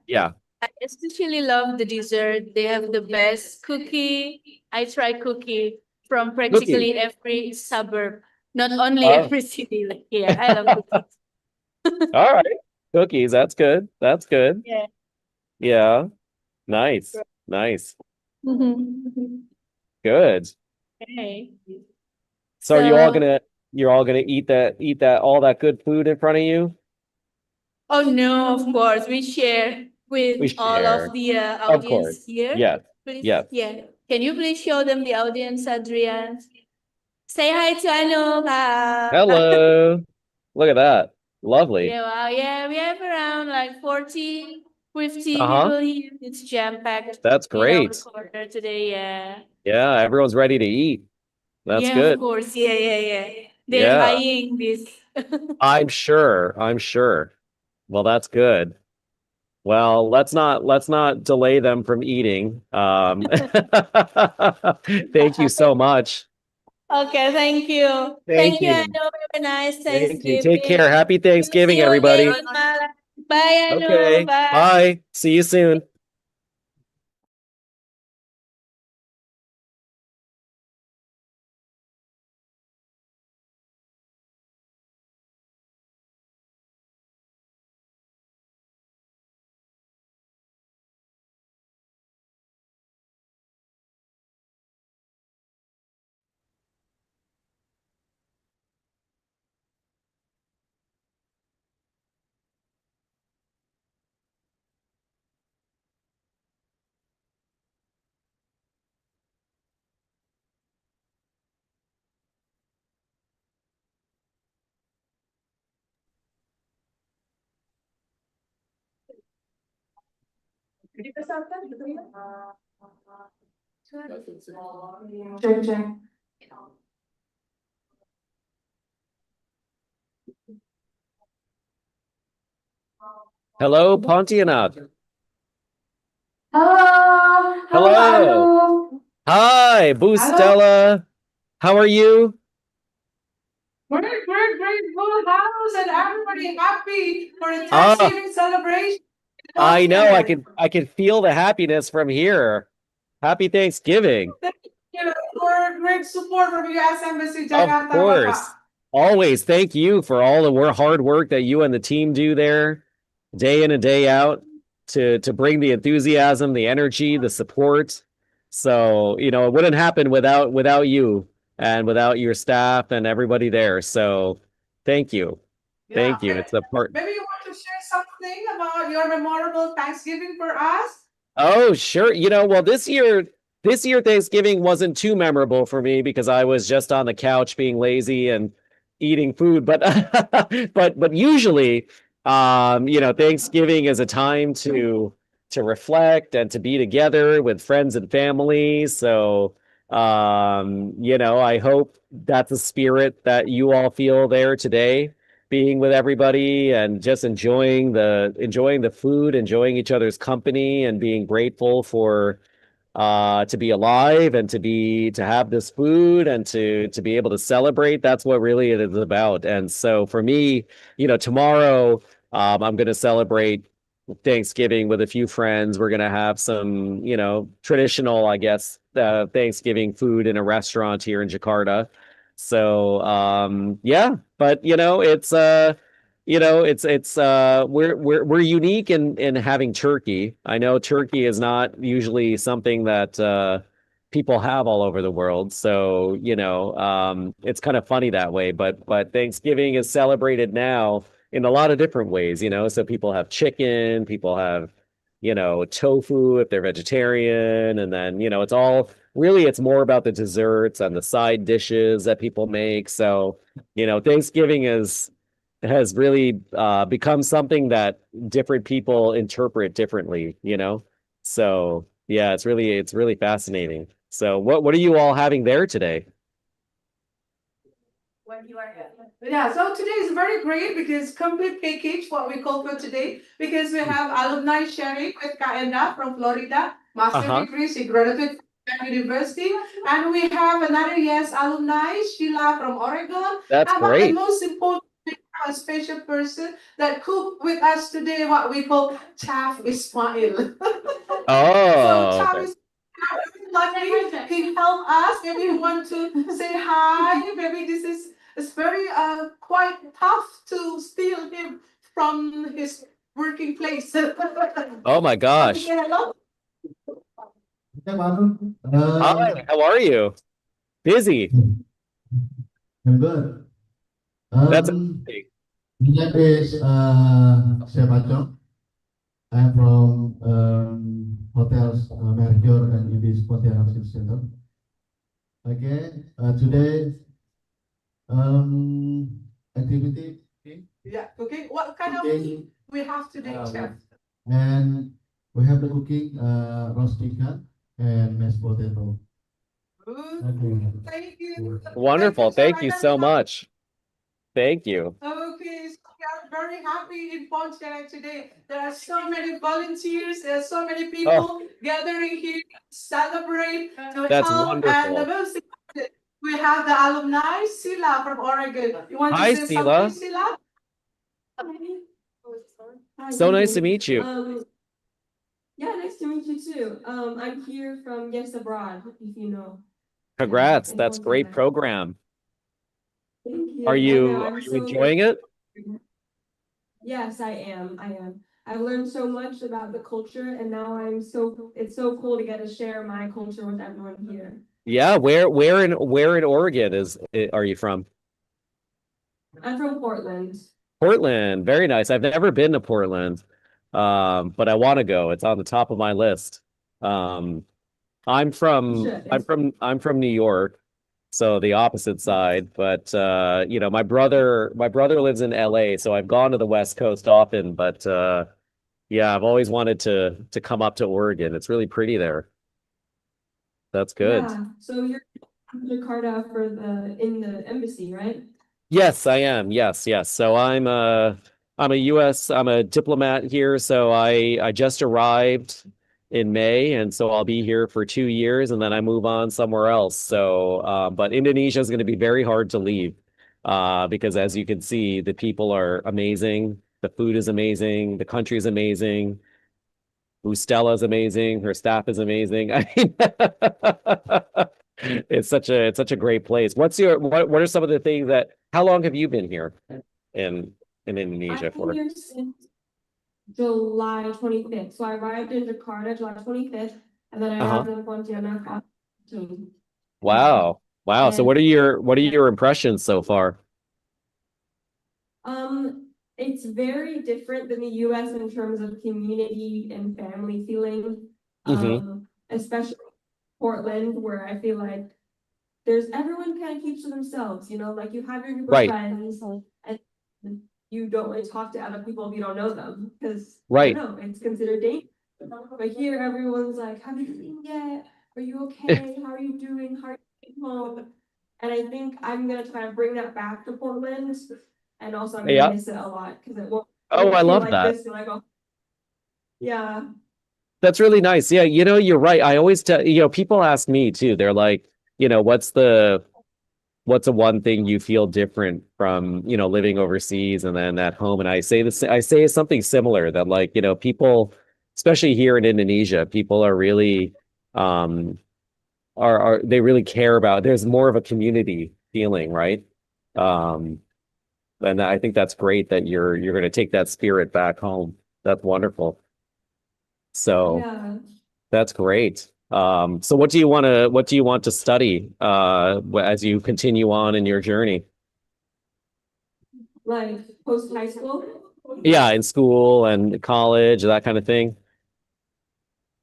Yeah. I especially love the dessert. They have the best cookie. I try cookie from practically every suburb, not only Oh. every city like here. I love cookies. All right. Cookies, that's good. That's good. Yeah. Yeah. Nice. Nice. Mhm. Good. Okay. So So- you're all gonna eat that all that good food in front of you? Oh no, of course, we share with We all share. of the Of course. audience here. Yes. Please, yes. yeah. Can you please show them the audience, Adrian? Say hi to Anu. Hello. Look at that. Lovely. Yeah, wow, yeah, we have around like 40, 50 Uh-huh. people here. It's jam-packed. That's in our great. corner today, yeah. Yeah, everyone's ready to eat. That's Yeah, good. of course. Yeah. They're Yeah. eyeing this. I'm sure. I'm sure. Well, that's good. Well, let's not delay them from eating. Thank you so much. Okay, thank you. Thank you. Anu. Have a nice Thank you. Thanksgiving. Take care. Happy Thanksgiving, See you everybody. again in Malang. Bye, Anu. Okay. Bye. Bye. See you soon. Check. Hello, Pontianak. Hello. Hello. Hi, Bustella. How are you? Great, full house and everybody happy for a Ah. Thanksgiving celebration. I know. I can feel the happiness from here. Happy Thanksgiving. You know, for great support from US Embassy Of Jakarta. course. Bapak. Always. Thank you for all the hard work that you and the team do there, day in and day out, to bring the enthusiasm, the energy, the support. So, it wouldn't happen without you and without your staff and everybody there. So, thank you. Thank Yeah, you. It's a part. Maybe you want to share something about your memorable Thanksgiving for us? Oh, sure. Well, this year Thanksgiving wasn't too memorable for me because I was just on the couch being lazy and eating food. But but usually, Thanksgiving is a time to reflect and to be together with friends and family. So, I hope that's the spirit that you all feel there today, being with everybody and just enjoying the food, enjoying each other's company, and being grateful for to be alive and to have this food and to be able to celebrate. That's what really it is about. And so for me, tomorrow I'm going to celebrate Thanksgiving with a few friends. We're going to have some, traditional, I guess, Thanksgiving food in a restaurant here in Jakarta. So, yeah, but it's we're unique in having turkey. I know turkey is not usually something that people have all over the world. So, it's kind of funny that way, but Thanksgiving is celebrated now in a lot of different ways, so people have chicken, people have, tofu if they're vegetarian, and then, it's all really it's more about the desserts and the side dishes that people make. So, Thanksgiving has really become something that different people interpret differently, So yeah, it's really fascinating. So what are you all having there today? Yeah, so today is very great because complete package, what we call for today, because we have alumni sharing with Kaenda from Florida, master Uh-huh. degree, she graduated from University, and we have another yes alumni, Sheila from Oregon. That's How about the great. most important, we have a special person that cook with us today, what we call Chef Ismail. So Oh, Chef is lucky he helped us. Maybe you want to say hi. Maybe this is it's very quite tough to steal him from his working place. oh my gosh. Okay, hello. Hey, Marlon. Hi, how are you? Busy. I'm good. That's My name is Chef Acong. I'm from hotels Mercure and Ibis Pontianak City Center. Okay, today activity Yeah. Okay. What kind of cooking, we have today, Chef? and we have the cooking roast chicken and mashed potato. Good. Okay. Thank you. wonderful. Chef. Thank you so much. Thank you. Okay, so we are very happy in Pontianak today. There are so many volunteers, there are so many people gathering here to celebrate, to That's help, and the wonderful. most important, we have the alumni, Sila from Oregon. You want to Hi, say something, Sila. Sila? So nice to meet you. Yeah, nice to meet you too. I'm here from Yes Abroad, if you know. Congrats. in That's great Pontianak. program. Thank you. Are I you know, are I'm you so enjoying it? Yes, I am. I am. I've learned so much about the culture, and now it's so cool to get to share my culture with everyone here. Yeah, where in Oregon are you from? I'm from Portland. Portland. Very nice. I've never been to Portland. But I want to go. It's on the top of my list. Um, I'm You from should. I'm from New York, so the opposite side. But my brother lives in LA, so I've gone to the West Coast often, but yeah, I've always wanted to come up to Oregon. It's really pretty there. That's good. Yeah. So you're in Jakarta in the embassy, right? Yes, I am. Yes, yes. So I'm a diplomat here, so I just arrived in May, and so I'll be here for 2 years, and then I move on somewhere else. So but Indonesia is going to be very hard to leave because as you can see, the people are amazing, the food is amazing, the country is amazing. Ustela is amazing, her staff is amazing. I mean, it's such a great place. What are some of the things that how long have you been here in Indonesia I've been for? here since July 25th. So I arrived in Jakarta July 25th, and then I Uh-huh. arrived in Pontianak on 15th. Wow. Wow. So And what are your impressions so far? It's very different than the US in terms of community and family feeling. Mm-hmm. Especially Portland, where I feel like there's everyone kind of keeps to themselves, like you have your group of Right. friends and you don't really talk to other people if you don't know them because I Right. don't know, it's considered dangerous. But here everyone's like, have you eaten yet? Are you okay? How are you doing? How are you getting home? And I think I'm gonna try to bring that back to Portland. And also I'm gonna Yeah. miss it a lot because it Oh, I feel love like that. this, like, oh, yeah. That's really nice. Yeah, you're right. I always tell, people ask me too. They're like, what's the one thing you feel different from, living overseas and then at home? And I say something similar that like, people, especially here in Indonesia, people are really they really care about there's more of a community feeling, right? Um And I think that's great that you're going to take that spirit back home. That's wonderful. So Yeah. that's great. So what do you want to study as you continue on in your journey? Like post high school. Yeah, in school and college, that kind of thing.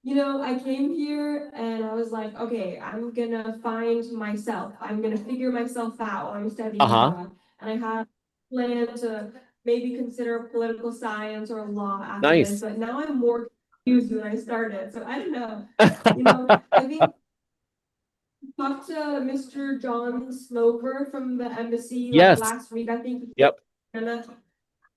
You know, I came here and I was like, okay, I'm gonna find myself. I'm gonna figure myself out while I'm studying Uh-huh. abroad. And I had planned to maybe consider political science or law after Nice. this, but now I'm more confused than I started. So I don't know. You know, I think I talked to Mr. John Slover from the embassy Yes. like last week, I think. Yep.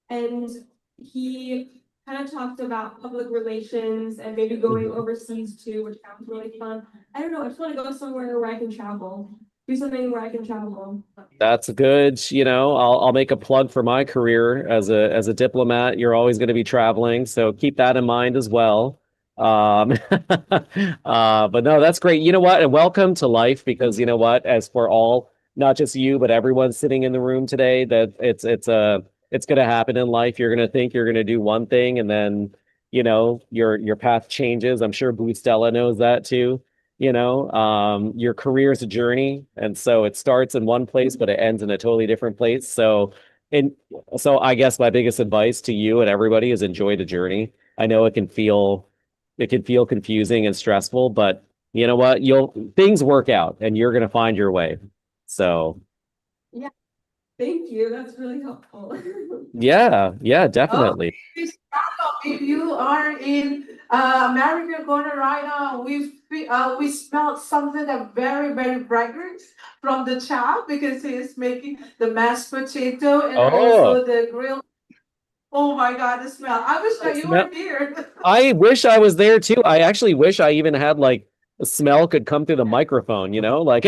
And he kind of talked about public relations and maybe going overseas too, which sounds really fun. I don't know. I just want to go somewhere where I can travel, do something where I can travel. That's good. You know, I'll make a plug for my career as a diplomat. You're always going to be traveling, so keep that in mind as well. But no, that's great. You know what? And welcome to life, because you know what, as for all, not just you, but everyone sitting in the room today, that it's going to happen in life. You're going to think you're going to do one thing, and then, you know, your path changes. I'm sure Boo Stella knows that too. You know, your career is a journey, and so it starts in one place, but it ends in a totally different place. So, I guess my biggest advice to you and everybody is enjoy the journey. I know it can feel confusing and stressful, but you know what? Things work out, and you're gonna find your way. So, Yeah. Thank you. That's really helpful. yeah, definitely. If you are in American corner right now, we smelled something that very very fragrant from the chef because he is making the mashed potato and also the grilled. Oh my God, the smell! I wish that you were here. I wish I was there too. I actually wish I even had like the smell could come through the microphone, you know, like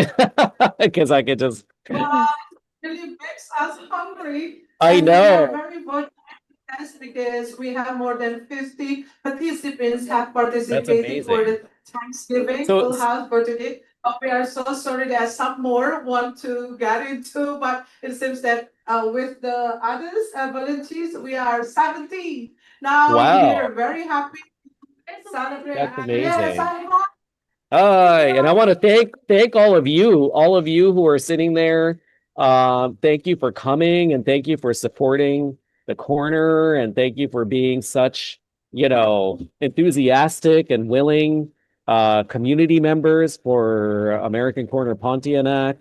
because I could just. Really makes us hungry. I And we know. are very fortunate because we have more than 50 participants have participated for the Thanksgiving full house for today. We are so sorry that some more want to get into, but it seems that with the others volunteers, we are 17. Now Wow. we are very happy to celebrate. That's Yes, amazing. Hi, and I want to thank all of you who are sitting there. Thank you for coming, and thank you for supporting the corner, and thank you for being such, you know, enthusiastic and willing community members for American Corner Pontianak,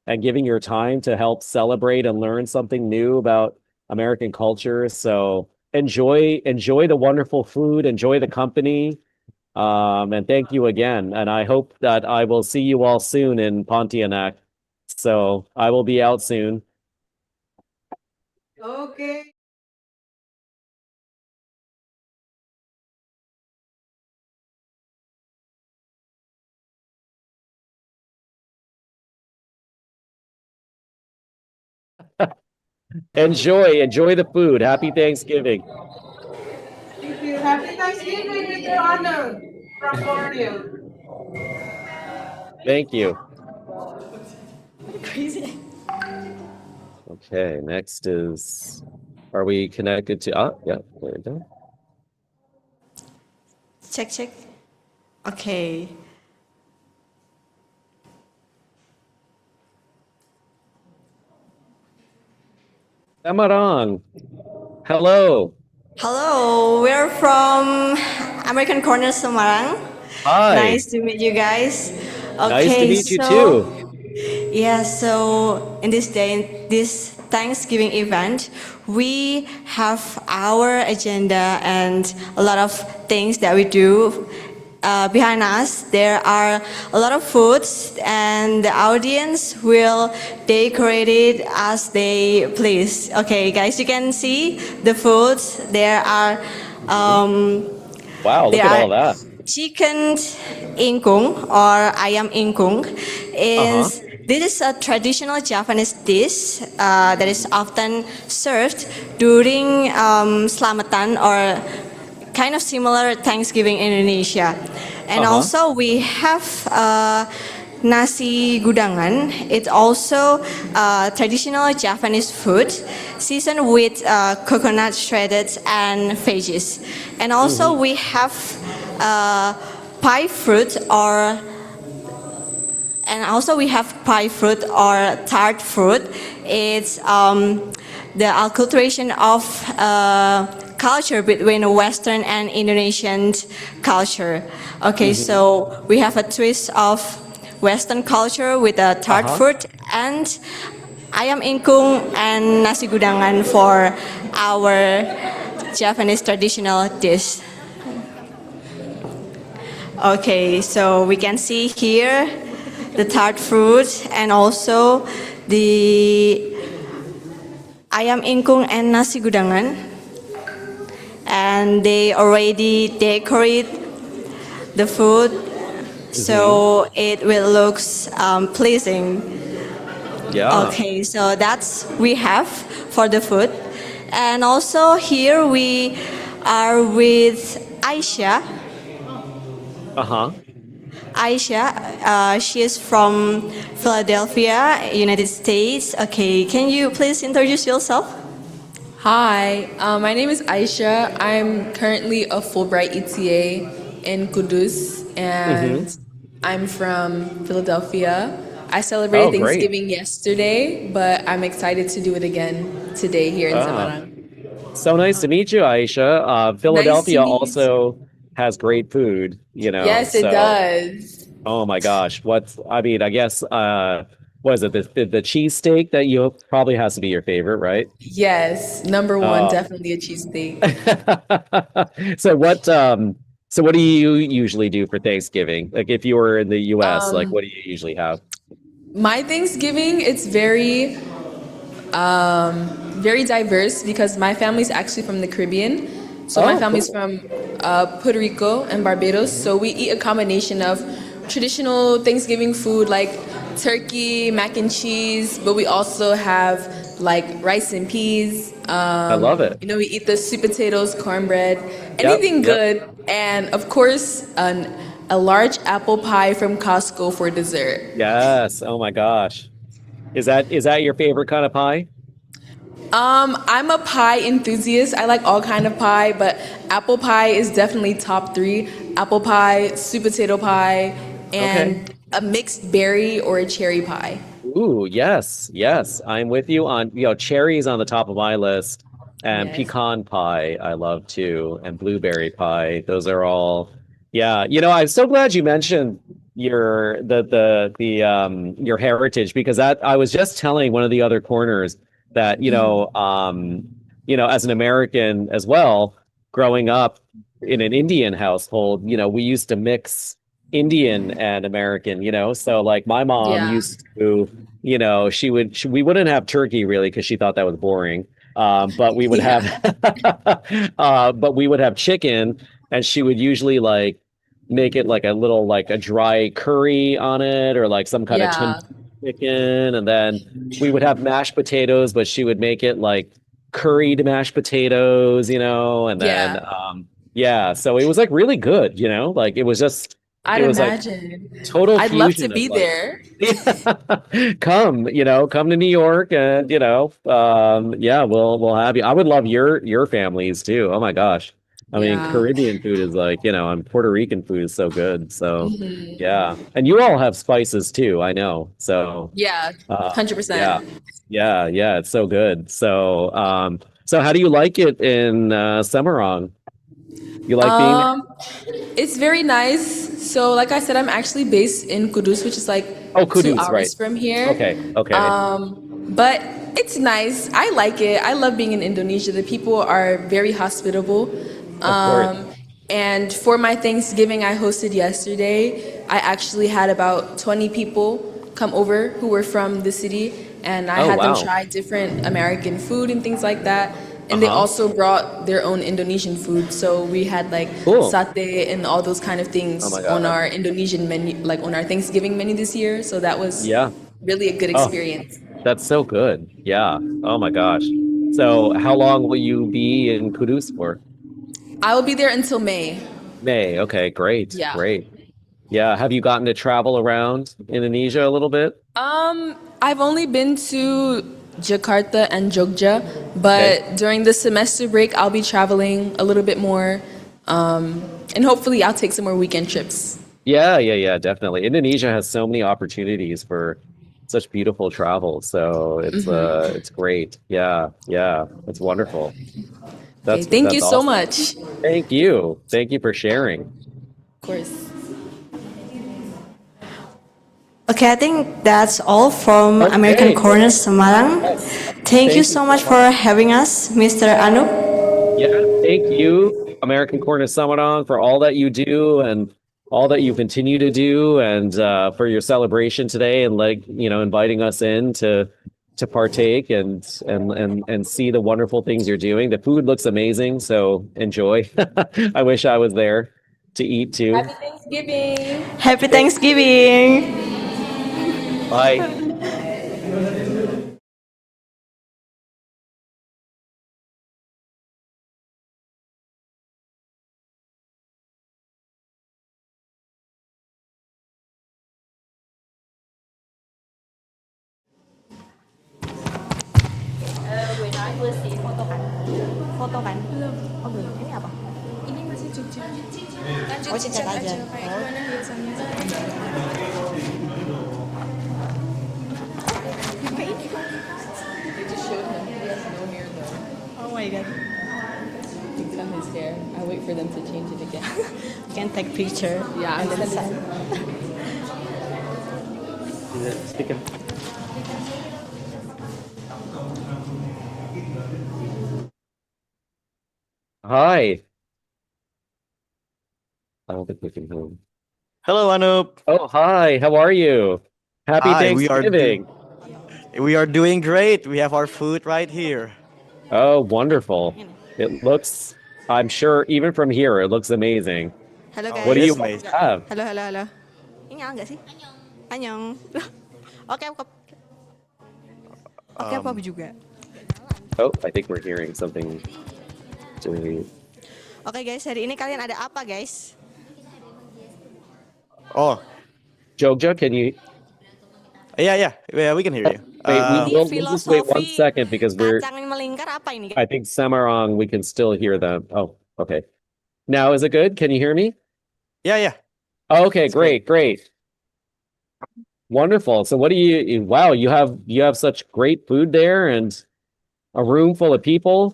and giving your time to help celebrate and learn something new about American culture. So enjoy the wonderful food, enjoy the company. And thank you again. And I hope that I will see you all soon in Pontianak. So I will be out soon. Okay. Enjoy the food. Happy Thanksgiving. Thank you. Happy Thanksgiving, Mr. Arnold from Borneo. Thank you. Crazy. Okay, next is, are we connected to, yeah, there we go. Check. Okay. Tamarang. Hello. Hello, we're from American Corner Semarang. Hi. Nice to meet you guys. Okay, nice to meet you too. Yeah, so in this day, this Thanksgiving event, we have our agenda and a lot of things that we do. Behind us, there are a lot of foods, and the audience will decorate it as they please. Okay, guys, you can see the foods. There are wow, look at all that. Chicken ingkung or ayam ingkung is this is a traditional Japanese dish that is often served during Selamatan or kind of similar Thanksgiving in Indonesia. And also we have nasi gudangan. It's also traditional Japanese food, seasoned with coconut shredded and veggies. And also we have pie fruit or tart fruit. It's the acculturation of culture between Western and Indonesian culture. Okay, so we have a twist of Western culture with a tart fruit and ayam ingkung and nasi gudangan for our Japanese traditional dish. Okay, so we can see here the tart fruit and also the ayam ingkung and nasi gudangan. And they already decorate the food so it will look pleasing. Yeah. Okay, so that's we have for the food. And also here we are with Aisha. Aisha, she is from Philadelphia, United States. Okay, can you please introduce yourself? Hi, my name is Aisha. I'm currently a Fulbright ETA in Kudus, and I'm from Philadelphia. I celebrated Oh, great. Thanksgiving yesterday, but I'm excited to do it again today here in Semarang. So nice to meet you, Aisha. Philadelphia meet you. also has great food, Yes, it so- does. Oh my gosh. I guess, what is it? The cheesesteak that you probably has to be your favorite, right? Yes, number one, Oh. definitely a cheesesteak. So what do you usually do for Thanksgiving? Like if you were in the US, like what do you usually have? My Thanksgiving, it's very, very diverse because my family's actually from the Caribbean. So my Oh, family's cool. from Puerto Rico and Barbados. So we eat a combination of traditional Thanksgiving food like turkey, mac and cheese, but we also have like rice and peas. I love it. You know, we eat the sweet potatoes, cornbread, anything yep. good, and of course, a large apple pie from Costco for dessert. Yes. Oh my gosh. Is that your favorite kind of pie? I'm a pie enthusiast. I like all kind of pie, but apple pie is definitely top 3. Apple pie, sweet potato pie, and a mixed berry or a cherry pie. Ooh, yes. I'm with you on, cherries on the top of my list, and Yes. pecan pie I love too, and blueberry pie. Those are all, yeah. I'm so glad you mentioned your your heritage, because that I was just telling one of the other corners that, as an American as well, growing up in an Indian household, we used to mix Indian and American, so like my mom Yeah. used to, we wouldn't have turkey really because she thought that was boring. But we would have, chicken, and she would usually like make it like a little, like a dry curry on it, or like some kind of Yeah. chicken, and then we would have mashed potatoes, but she would make it like curried mashed potatoes, and then so it was like really good, like it was just I'd it was imagine. like total I'd love to fusion be of, like- there. come to New York, and we'll have you. I would love your families too. Oh my gosh. I mean, Yeah. Caribbean food is like, and Puerto Rican food is so good. So Mhm. yeah. And you all have spices too, I know. So Yeah, 100%. yeah, it's so good. So so how do you like it in Semarang? You like being there? It's very nice. So, like I said, I'm actually based in Kudus, which is like Oh, 2 Kudus, hours right. from here. Okay. But it's nice. I like it. I love being in Indonesia. The people are very hospitable. course. And for my Thanksgiving I hosted yesterday, I actually had about 20 people come over who were from the city, and I Oh, had them wow. try different American food and things like that. And they also brought their own Indonesian food. So we had like Cool. satay and all those kind of things Oh my on God. our Indonesian menu, like on our Thanksgiving menu this year. So that was Yeah. really a good Oh. experience. That's so good. Yeah. Oh my gosh. So how long will you be in Kudus for? I will be there until May. May. Okay, great. Yeah. Great. Yeah. Have you gotten to travel around Indonesia a little bit? I've only been to Jakarta and Jogja, but Okay. during the semester break, I'll be traveling a little bit more, and hopefully, I'll take some more weekend trips. Yeah, yeah, yeah, definitely. Indonesia has so many opportunities for such beautiful travel. So it's great. Yeah, yeah. It's wonderful. Okay, thank you That's so awesome. much. Of Thank you. Thank you for sharing. course. Okay, I think that's all from American Okay. Corner Semarang. Yes. Thank you Thank you so so much much. for having us, Mr. Anup. Yeah, thank you, American Corner Summonong, for all that you do and all that you continue to do, and for your celebration today, and inviting us in to partake and see the wonderful things you're doing. The food looks amazing, so enjoy. I wish I was there to eat too. Happy Thanksgiving. Happy Thanksgiving. Bye. Foto kan? Foto kan? Belum. Oh belum. Ini apa? Ini masih Jogja. Lanjut Oh, chat aja. kayak gimana biasanya. Oh my god. It's on his hair. I wait for them to change it again. Can take picture. Yeah, and I'm then sending send. Hi. I don't think we can hear him. Hello, Anup. Oh, hi. How are you? Happy Hi, Thanksgiving. we are doing great. We have our food right here. Oh, wonderful. It looks, I'm sure, even from here, it looks amazing. Halo guys. What do it you is amazing. have? Halo, halo, halo. Ini nyala nggak sih? Annyeong. Oke, oke. Oke, apa juga? Oh, I think we're hearing something. Oke guys, hari ini kalian ada apa guys? Oh, Jogja, can you yeah, we can hear you. wait? Ini We'll just wait one filosofi second because kacang melingkar apa ini? I think Semarang, we can still hear them. Oh, okay. Now, is it good? Can you hear me? Yeah. Oh, okay, It's great. Wonderful. So what do wow, you have such great food there and a room full of people.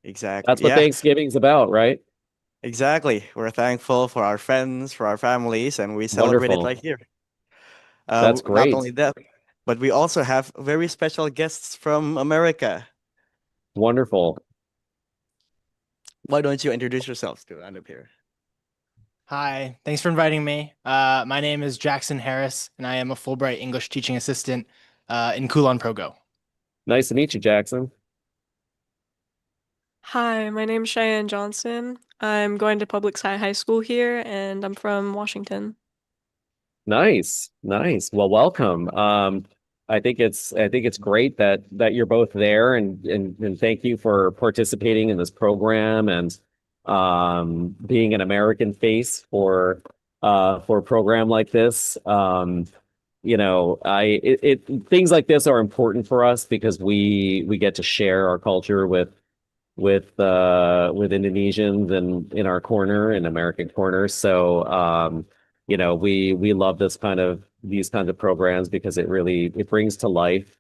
Exactly. That's what Yeah, Thanksgiving's about, right? exactly. We're thankful for our friends, for our families, and we celebrate it Wonderful. right here. That's Not great. only that, but we also have very special guests from America. Wonderful. Why don't you introduce yourselves to Anup here? Hi, thanks for inviting me. My name is Jackson Harris, and I am a Fulbright English teaching assistant in Kulon Progo. Nice to meet you, Jackson. Hi, my name's Cheyenne Johnson. I'm going to Public Sci High School here, and I'm from Washington. Nice. Well, welcome. I think it's great that you're both there, and thank you for participating in this program and being an American face for a program like this. Things like this are important for us because we get to share our culture with Indonesians and in our corner, in American corner. So we love these kinds of programs because it brings to life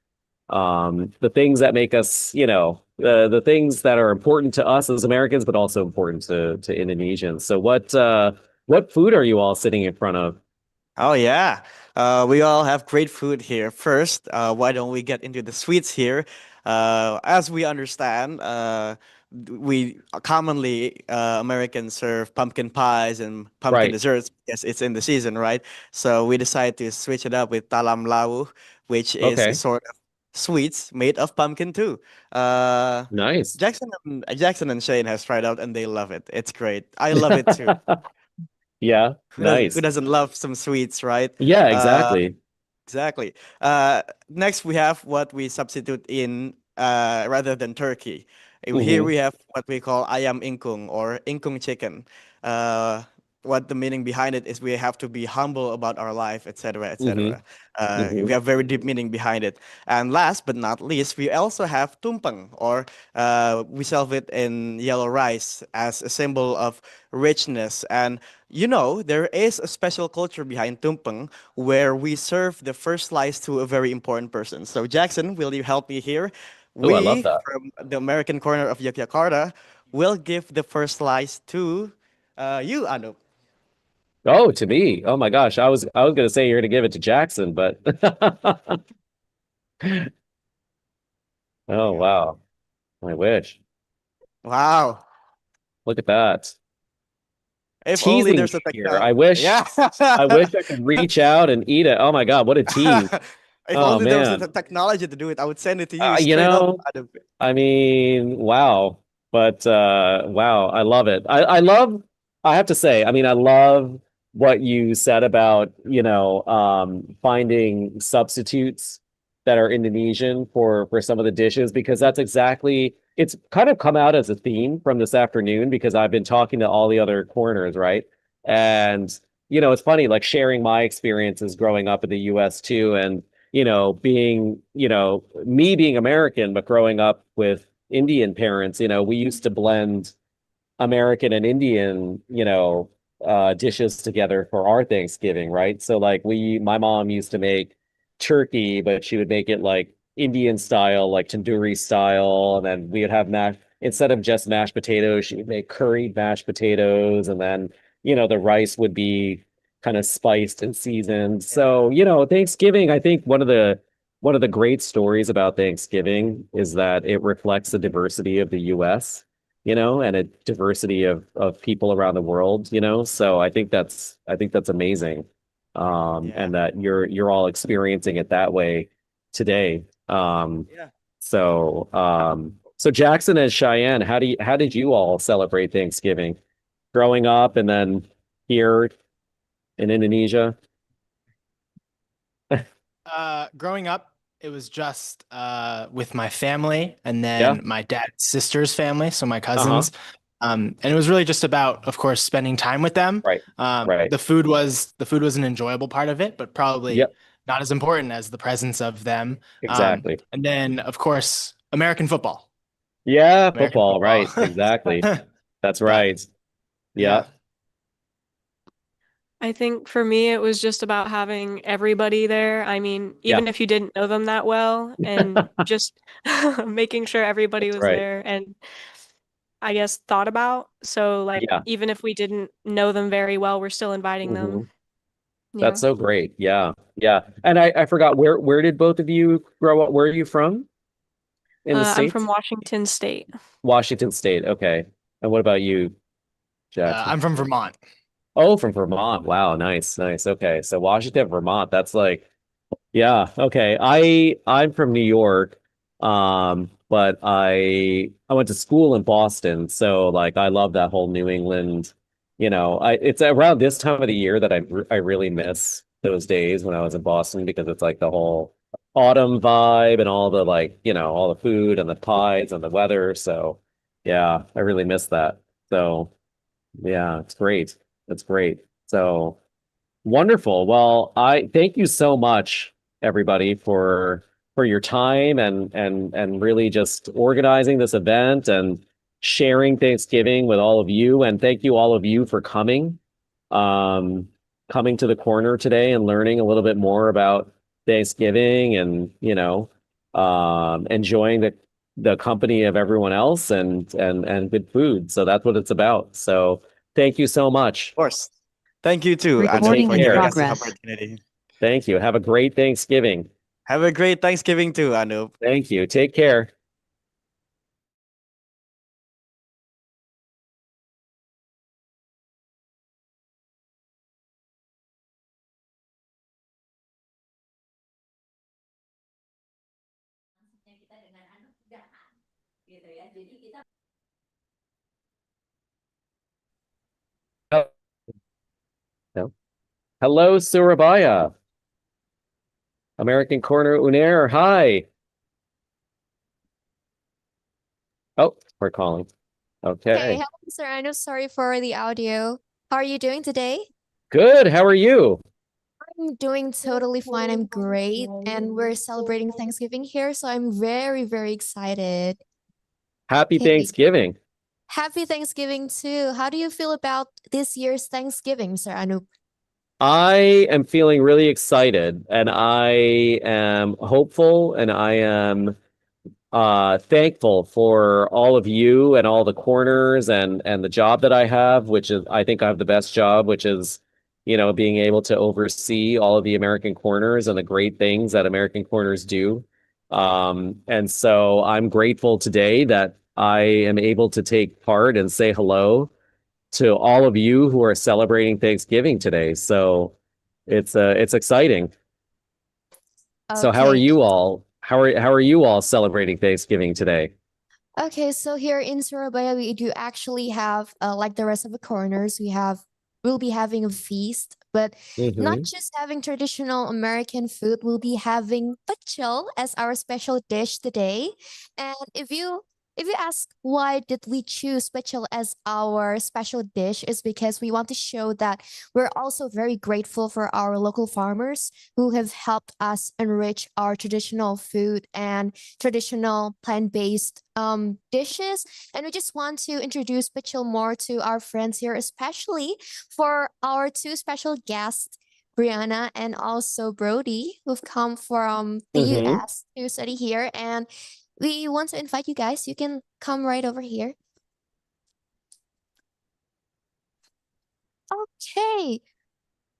the things that make us, the things that are important to us as Americans, but also important to Indonesians. So what food are you all sitting in front of? Oh yeah, we all have great food here. First, why don't we get into the sweets here? As we understand, we commonly Americans serve pumpkin pies and pumpkin Right. desserts. Yes, it's in the season, right? So we decided to switch it up with talam lau, which is Okay. a sort of sweets made of pumpkin too. Nice. Jackson and Shane has tried out and they love it. It's great. I love it too. Yeah, nice. Who doesn't love some sweets, right? Yeah, Uh, exactly. Exactly. Next, we have what we substitute in rather than turkey. Here Mhm. we have what we call ayam ingkung or ingkung chicken. what the meaning behind it is. We have to be humble about our life, etc., etc. Mhm. We have very deep meaning behind it. And last but not least, we also have tumpeng, or we serve it in yellow rice as a symbol of richness. And you know, there is a special culture behind tumpeng where we serve the first slice to a very important person. So Jackson, will you help me here? Oh, I love We, that. from the American corner of Yogyakarta, will give the first slice to you, Anup. Oh, to me. Oh my gosh. I was gonna say you're gonna give it to Jackson, but oh wow. I wish. Wow. Look at that. If only Teasing there's a me here. I technology. wish Yeah. I wish I could reach out and eat it. Oh my God, what a tease. If Oh only there was a man. technology to do it, I would send it to you You straight up, know, Anup. I mean, wow. But wow, I love it. I love, I have to say, I mean, I love what you said about, finding substitutes that are Indonesian for some of the dishes, because that's exactly, it's kind of come out as a theme from this afternoon because I've been talking to all the other corners, right? And it's funny, like sharing my experiences growing up in the US too, and being, me being American, but growing up with Indian parents, we used to blend American and Indian, dishes together for our Thanksgiving, right? So like my mom used to make turkey, but she would make it like Indian style, like tandoori style, and then we would have instead of just mashed potatoes, she would make curried mashed potatoes, and then the rice would be kind of spiced and seasoned. So, Thanksgiving, I think one of the great stories about Thanksgiving is that it reflects the diversity of the US, and a diversity of people around the world, So I think that's amazing. And that you're all experiencing it that way today. Yeah. So Jackson and Cheyenne, how did you all celebrate Thanksgiving growing up and then here in Indonesia? Growing up, it was just with my family and Yeah. then my dad's sister's family, so my Uh-huh. cousins. And it was really just about, of course, spending time with them. Right. Right. The food was an enjoyable part of it, but probably Yep. not as important as the presence of them. Exactly. And then, of course, American football. Yeah, American football, right. football. Exactly. That's right. Yeah. I think for me, it was just about having everybody there. I mean, Yeah. even if you didn't know them that well, and just making sure everybody That's was right. there and I guess thought about. So, like, Yeah. even if we didn't know them very well, we're still inviting them. Mhm. Yeah. That's so great. Yeah. Yeah. And I forgot, where did both of you grow up? Where are you from in the I'm from States? Washington State. Washington State. Okay. And what about you, Jackson? I'm from Vermont. Oh, from Vermont. Wow, nice, nice. Okay. So Washington, Vermont, that's like, yeah, okay. I'm from New York. But I went to school in Boston, so like I love that whole New England, it's around this time of the year that I really miss those days when I was in Boston, because it's like the whole autumn vibe and all the, like, all the food and the pies and the weather. So yeah, I really miss that. So yeah, it's great. It's great. So wonderful. Well, I thank you so much, everybody, for your time and really just organizing this event and sharing Thanksgiving with all of you. And thank you all of you for um, coming to the corner today and learning a little bit more about Thanksgiving and, enjoying the company of everyone else and good food. So that's what it's about. So thank you so much. Of course. Thank you too, Anup, Take for care. giving us this opportunity. Thank you. Have a great Thanksgiving. Have a great Thanksgiving too, Anup. Thank you. Take care. No. Hello, Surabaya. American Corner Unair. Hi. Oh, we're calling. Okay, Okay. hello, Mr. Anu. Sorry for the audio. How are you doing today? Good. How are you? I'm doing totally fine. I'm great. And we're celebrating Thanksgiving here, so I'm very, very excited. Happy Okay. Thanksgiving. Happy Thanksgiving too. How do you feel about this year's Thanksgiving, Sir Anup? I am feeling really excited and I am hopeful and I am thankful for all of you and all the corners and the job that I have, which is I think I have the best job, which is, being able to oversee all of the American Corners and the great things that American Corners do. And so I'm grateful today that I am able to take part and say hello to all of you who are celebrating Thanksgiving today. So it's exciting. So how are Okay. you all? How are you all celebrating Thanksgiving today? Okay, so here in Surabaya, we do actually have, like the rest of the corners, we'll be having a feast, but not Mm-hmm. just having traditional American food, we'll be having pecel as our special dish today. And if you ask why did we choose pecel as our special dish, is because we want to show that we're also very grateful for our local farmers who have helped us enrich our traditional food and traditional plant-based dishes. And we just want to introduce pecel more to our friends here, especially for our two special guests, Brianna and also Brody, who've come from the Mm-hmm. US to study here. And we want to invite you guys. You can come right over here. Okay.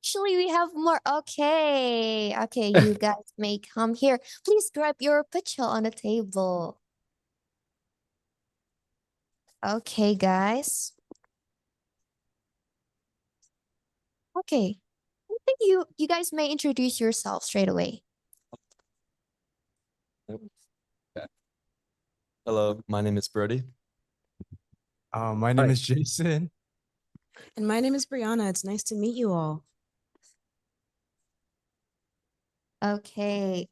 Actually, we have more. Okay. Okay, you guys may come here. Please grab your picture on the table. Okay, guys. Okay. I think you guys may introduce yourself straight away. Hello, my name is Brody. My name is Jason. And my name is Brianna. It's nice to meet you all. Okay,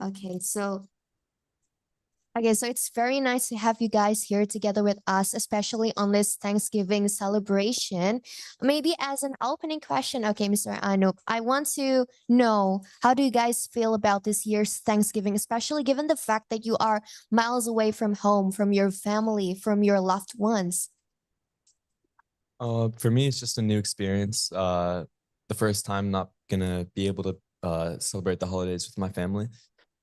so it's very nice to have you guys here together with us, especially on this Thanksgiving celebration. Maybe as an opening question, okay, Mr. Anup, I want to know, how do you guys feel about this year's Thanksgiving, especially given the fact that you are miles away from home, from your family, from your loved ones? For me, it's just a new experience. The first time not gonna be able to celebrate the holidays with my family,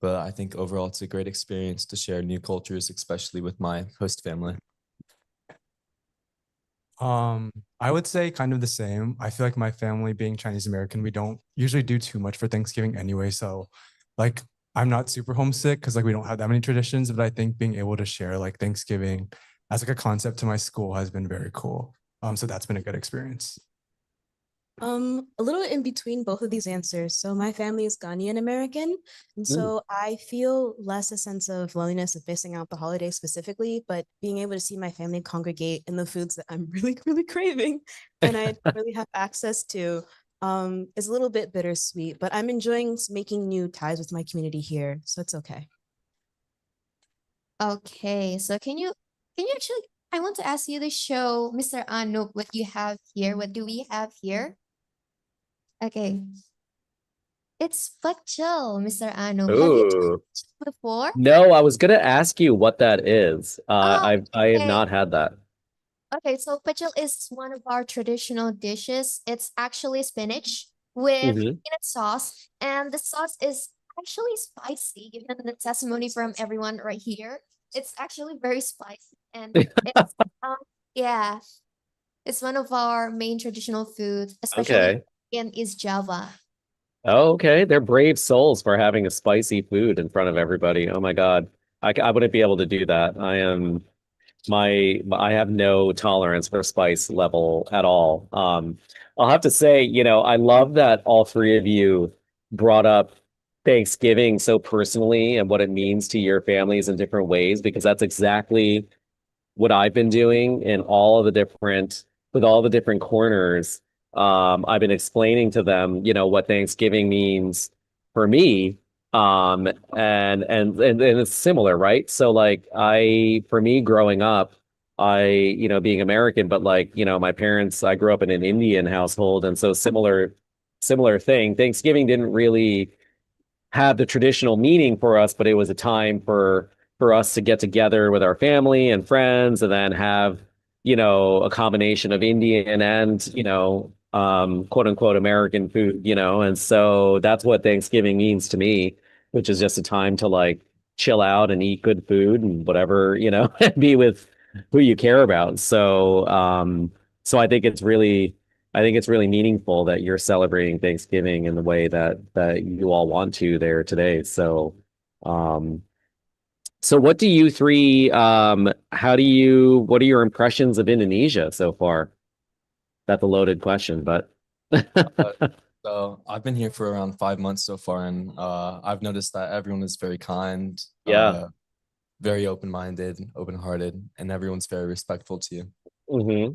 but I think overall it's a great experience to share new cultures, especially with my host family. I would say kind of the same. I feel like my family being Chinese American, we don't usually do too much for Thanksgiving anyway. So like I'm not super homesick because like we don't have that many traditions, but I think being able to share like Thanksgiving as like a concept to my school has been very cool. So that's been a good experience. A little in between both of these answers. So my family is Ghanaian American, and so I feel less a sense of loneliness of missing out the holiday specifically, but being able to see my family congregate in the foods that I'm really, really craving and I don't really have access to is a little bit bittersweet, but I'm enjoying making new ties with my community here, so it's okay. Okay, so can you actually, I want to ask you to show Mr. Anup what you have here. What do we have here? Okay. It's pecel, Mr. Anup. Have you tried Ooh. pecel before? No, I was gonna ask you what that is. Oh, I have okay. not had that. Okay, so pecel is one of our traditional dishes. It's actually spinach with Mm-hmm. peanut sauce, and the sauce is actually spicy, given the testimony from everyone right here. It's actually very spicy, and it's yeah, it's one of our main traditional foods, especially Okay. in East Java. Oh, okay. They're brave souls for having a spicy food in front of everybody. Oh my God. I wouldn't be able to do that. I have no tolerance for spice level at all. I'll have to say, I love that all three of you brought up Thanksgiving so personally and what it means to your families in different ways, because that's exactly what I've been doing in with all the different corners. I've been explaining to them, what Thanksgiving means for me. And it's similar, right? So like for me growing up, being American, but like, my parents, I grew up in an Indian household, and so similar thing. Thanksgiving didn't really have the traditional meaning for us, but it was a time for us to get together with our family and friends, and then have, a combination of Indian and, quote unquote American food, and so that's what Thanksgiving means to me, which is just a time to like chill out and eat good food and whatever, and be with who you care about. So I think it's really meaningful that you're celebrating Thanksgiving in the way that you all want to there today. Um, so what do you three, what are your impressions of Indonesia so far? That's a loaded question, but So I've been here for around 5 months so far, and I've noticed that everyone is very kind, yeah. very open-minded, open-hearted, and everyone's very respectful to you. Mm-hmm.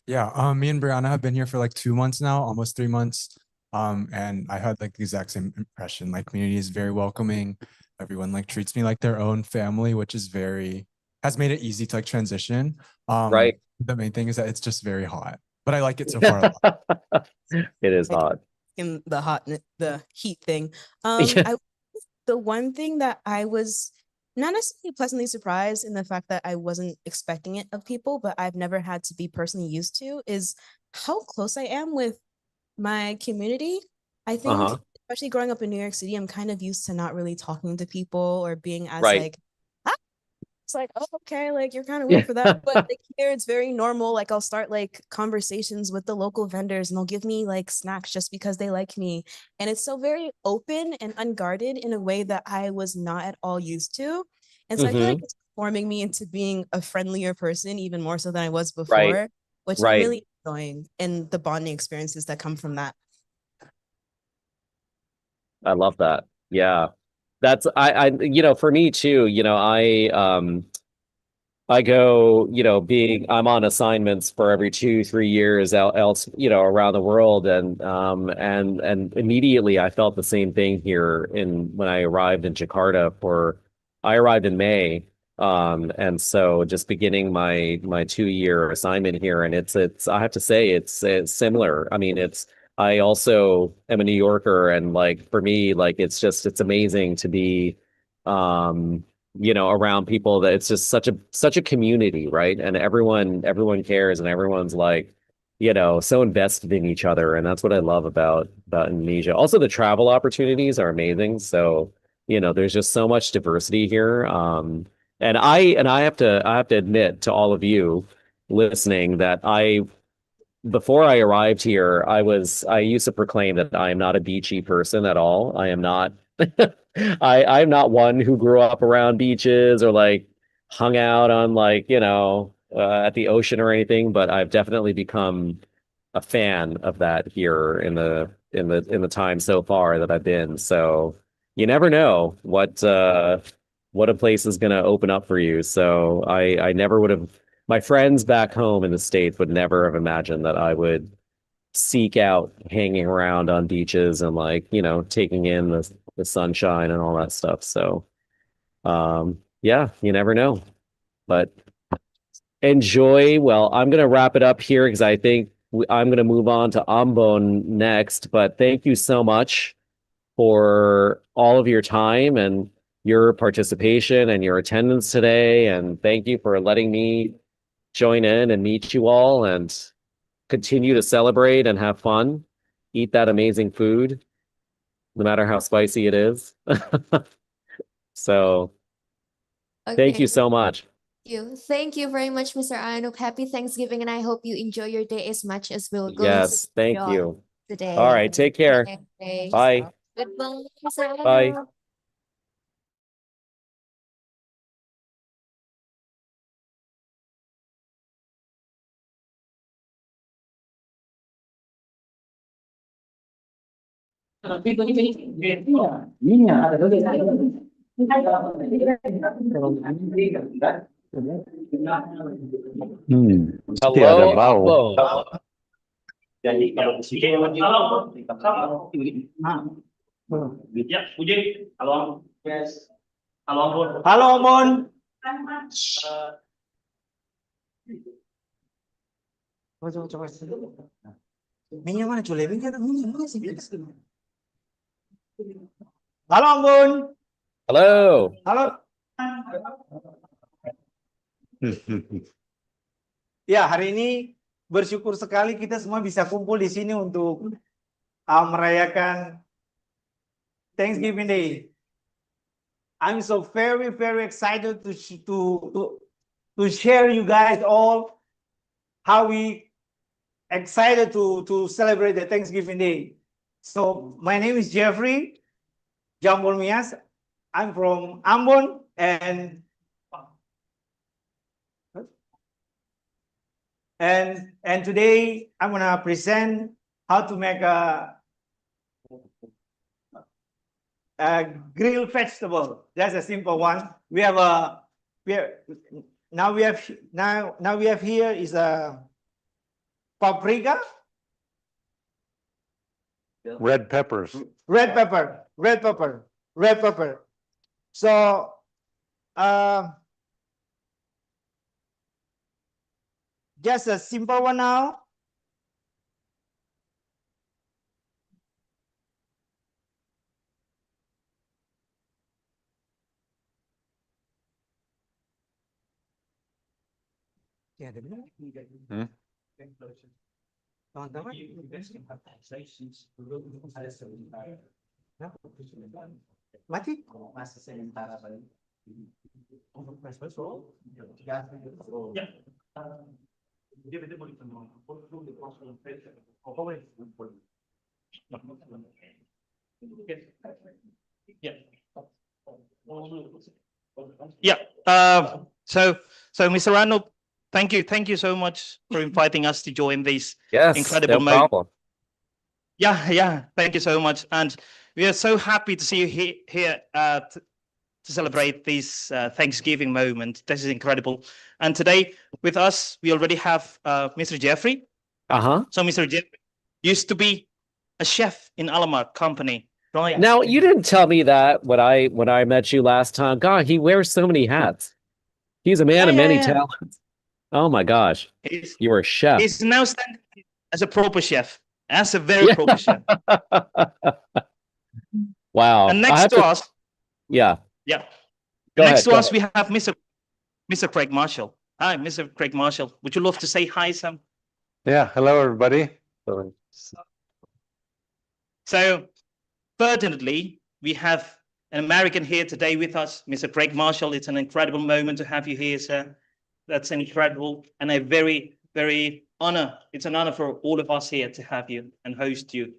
Yeah, me and Brianna have been here for like 2 months now, almost 3 months. And I had like the exact same impression. Like, community is very welcoming. Everyone like treats me like their own family, which has made it easy to like transition. Right. The main thing is that it's just very hot, but I like it so far. A lot. It is hot. In the heat thing. Yeah. The one thing that I was not necessarily pleasantly surprised in the fact that I wasn't expecting it of people, but I've never had to be personally used to, is how close I am with my community. I think, Uh-huh. especially growing up in New York City, I'm kind of used to not really talking to people or being as Right. like, "Ah," it's like, oh, okay, like you're kind of weird for that. But like here, it's very normal. Like I'll start like conversations with the local vendors, and they'll give me like snacks just because they like me. And it's so very open and unguarded in a way that I was not at all used to. And so I feel like Mhm. it's forming me into being a friendlier person, even more so than I was Right. before, which I'm Right. really enjoying, and the bonding experiences that come from that. I love that. Yeah. That's for me too, I go, I'm on assignments for every 2, 3 years else, around the world. And immediately I felt the same thing here when I arrived in Jakarta I arrived in May. And so just beginning my 2 year assignment here, and I have to say it's similar. I mean, I also am a New Yorker, and like for me, like it's amazing to be around people that it's just such a community, right? And everyone cares, and everyone's like, so invested in each other. And that's what I love about Indonesia. Also, the travel opportunities are amazing. So, there's just so much diversity here. And I have to admit to all of you listening that before I arrived here, I used to proclaim that I am not a beachy person at all. I am not I'm not one who grew up around beaches or like hung out on like, at the ocean or anything, but I've definitely become a fan of that here in the time so far that I've been. So you never know what a place is going to open up for you. So I never would have, my friends back home in the States would never have imagined that I would seek out hanging around on beaches and like, taking in the sunshine and all that stuff. So, yeah, you never know, but enjoy. Well, I'm going to wrap it up here because I think I'm going to move on to Ambon next, but thank you so much for all of your time and your participation and your attendance today. And thank you for letting me join in and meet you all and continue to celebrate and have fun. Eat that amazing food, no matter how spicy it is. So thank you so much. Thank you very much, Mr. Anup. Happy Thanksgiving, and I hope you enjoy your day as much as we're going Yes, to thank enjoy you. today. All right, take care. Okay. Bye. Goodbye, Mr. Bye. Anup. Hello, Ambon. Jadi kalau di sini halo, ya, Puji, halo, yes, halo, Ambon, halo, Ambon, Minyak mana cule? Minyak mana sih? Halo Ambon. Hello. Halo. Ya, hari ini bersyukur sekali kita semua bisa kumpul di sini untuk merayakan Thanksgiving Day. I'm so very excited to share you guys all how we excited to celebrate the Thanksgiving Day. So my name is Jeffrey Jambon Mias. I'm from Ambon and today I'm gonna present how to make a grilled vegetable. That's a simple one. Now we have here is a paprika, Red peppers. red pepper. So just a simple one now. Mati? Masa sementara paling. Yeah. So Mr. Arnold, thank you so much for inviting us to join this Yes, incredible no moment. problem. Yeah. Thank you so much, and we are so happy to see you here to celebrate this Thanksgiving moment. This is incredible. And today with us, we already have Mr. Jeffrey. So Mr. Jeffrey used to be a chef in Alamar Company, right? Now, you didn't tell me that when I met you last time. God, he wears so many hats. He's a man of many talents. Oh my gosh. You were a chef. He's now standing as a proper chef, as a very proper chef. Wow. And next to us, Yeah. yeah. Go Next ahead, to us, we have Mr. Craig Marshall. Hi, Mr. Craig Marshall. Would you love to say hi, Sam? Yeah, hello everybody. So, fortunately, we have an American here today with us, Mr. Craig Marshall. It's an incredible moment to have you here, sir. That's incredible, and a very honor. It's an honor for all of us here to have you and host you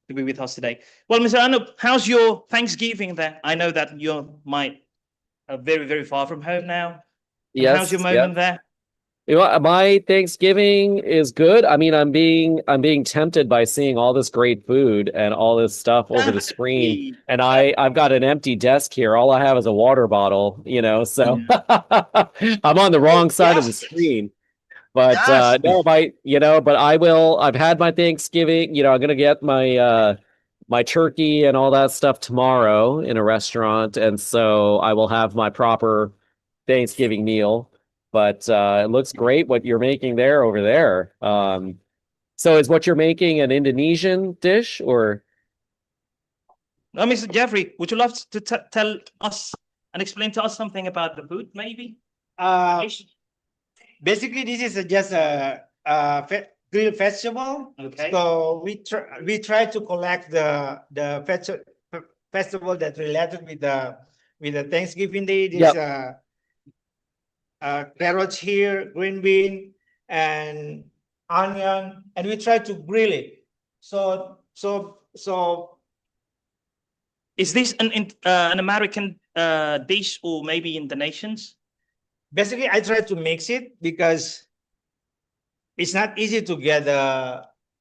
to be with us today. Well, Mr. Arnold, how's your Thanksgiving there? I know that you're very far from home now. Yes. How's your moment there? You know, my Thanksgiving is good. I mean, I'm being tempted by seeing all this great food and all this stuff over the screen. And I've got an empty desk here. All I have is a water bottle, so I'm on the wrong side of the screen. But but I've had my Thanksgiving, I'm gonna get my my turkey and all that stuff tomorrow in a restaurant, and so I will have my proper Thanksgiving meal. But it looks great what you're making over there. So is what you're making an Indonesian dish or? Now, Mr. Jeffrey, would you love to tell us and explain to us something about the food, maybe? Basically, this is just a grilled vegetable. Okay. So we try to collect the vegetable that related with the Thanksgiving Day. This carrots here, green bean, and onion, and we try to grill it. So is this an American dish or maybe Indonesians? Basically, I try to mix it because it's not easy to get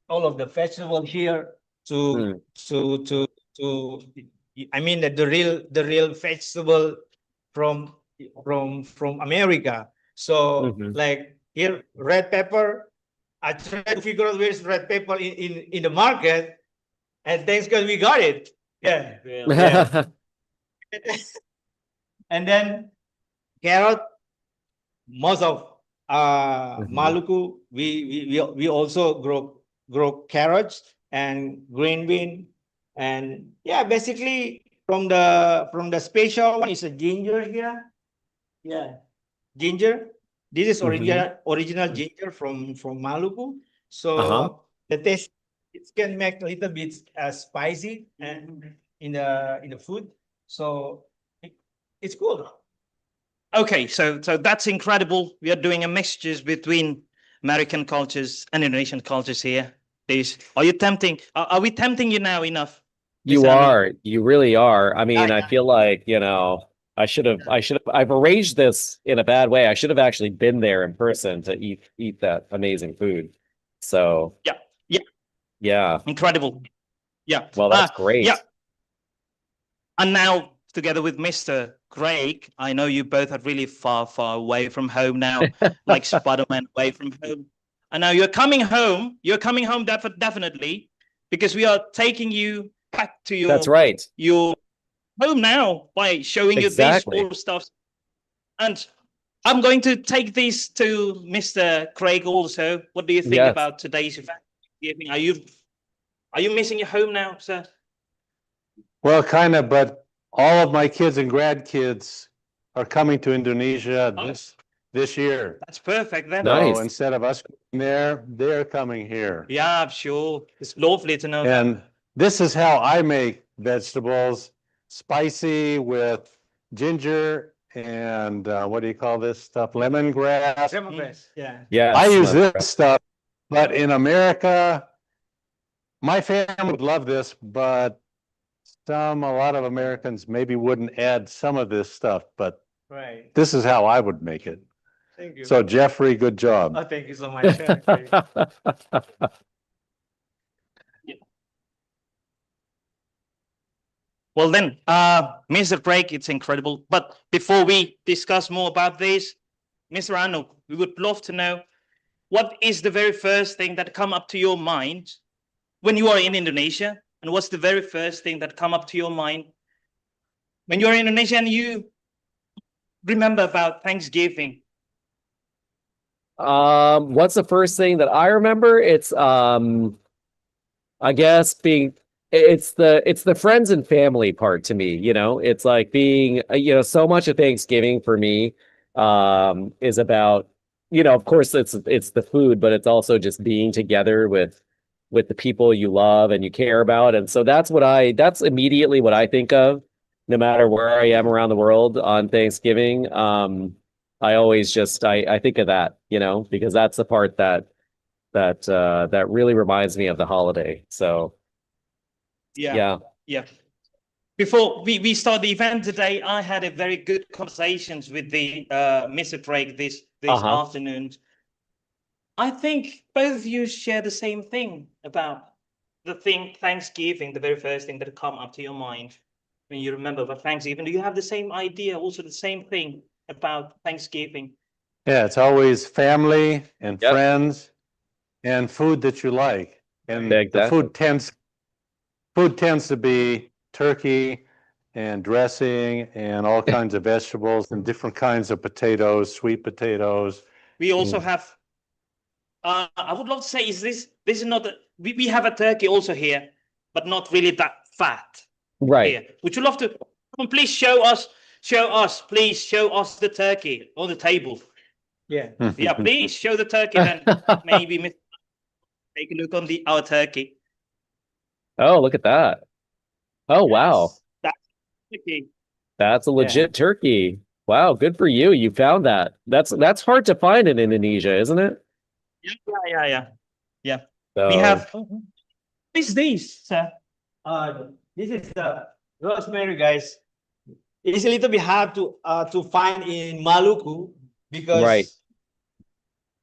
all of the vegetable here I mean the real vegetable from America. So like here, red pepper. I try to figure out where's red pepper in the market, and thanks God we got it. Yeah. And then carrot, most of Maluku, we also grow carrots and green bean, and yeah, basically from the special one is a ginger here. Yeah, ginger. This is original ginger from Maluku. So the taste, it can make a little bit spicy and in the food. So it's cool. Okay, so that's incredible. We are doing a mixtures between American cultures and Indonesian cultures here. Are you tempting? Are we tempting you now enough? You Mr. Anu? are, you really are. I mean, I feel like, I've arranged this in a bad way. I should have actually been there in person to eat that amazing food. So yeah. Incredible. Yeah. Well, that's great. Yeah. And now, together with Mr. Craig, I know you both are really far away from home now, like Spider-Man away from home. And now you're coming home. You're coming home definitely, because we are taking you back to your That's right. your home now by showing you these all stuff. And I'm going to take this to Mr. Craig also. What do you think about today's event? Are you missing your home now, sir? Well, kind of, but all of my kids and grandkids are coming to Indonesia this year. That's perfect then. So instead of us going there, they're coming here. Yeah, sure. It's lovely to know. And this is how I make vegetables: spicy with ginger and what do you call this stuff? Lemongrass. Lemongrass. Yeah. Yeah. I use this stuff, but in America, my family would love this, but a lot of Americans maybe wouldn't add some of this stuff, but this is how I would make it. Thank you. So Jeffrey, good job. Oh, thank you so much. Well then, Mr. Craig, it's incredible. But before we discuss more about this, Mr. Anu, we would love to know, what is the very first thing that come up to your mind when you are in Indonesia? And what's the very first thing that come up to your mind when you're in Indonesia and you remember about Thanksgiving? What's the first thing that I remember? It's I guess it's the friends and family part to me, it's like being, so much of Thanksgiving for me is about, of course it's the food, but it's also just being together with the people you love and you care about. And so that's immediately what I think of, no matter where I am around the world on Thanksgiving. I always just, I think of that, because that's the part that really reminds me of the holiday. So yeah. Before we start the event today, I had a very good conversations with the Mr. Craig this afternoon. I think both of you share the same thing about Thanksgiving, the very first thing that come up to your mind when you remember about Thanksgiving. Do you have the same idea, also the same thing about Thanksgiving? Yeah, it's always family and friends and food that you like. And the food tends to be turkey and dressing and all kinds of vegetables and different kinds of potatoes, sweet potatoes. We also have, I would love to say, this is not, we have a turkey also here, but not really that fat. Right. Here. Would you love to, please show us the turkey on the table. Yeah. Yeah, please show the turkey then. Maybe take a look on our turkey. Oh, look at that. Oh, wow. That's turkey. That's a legit turkey. Wow, good for you. You found that. That's hard to find in Indonesia, isn't it? Yeah. So, We have, what is this, sir? This is the rosemary, guys. It's a little bit hard to find in Maluku because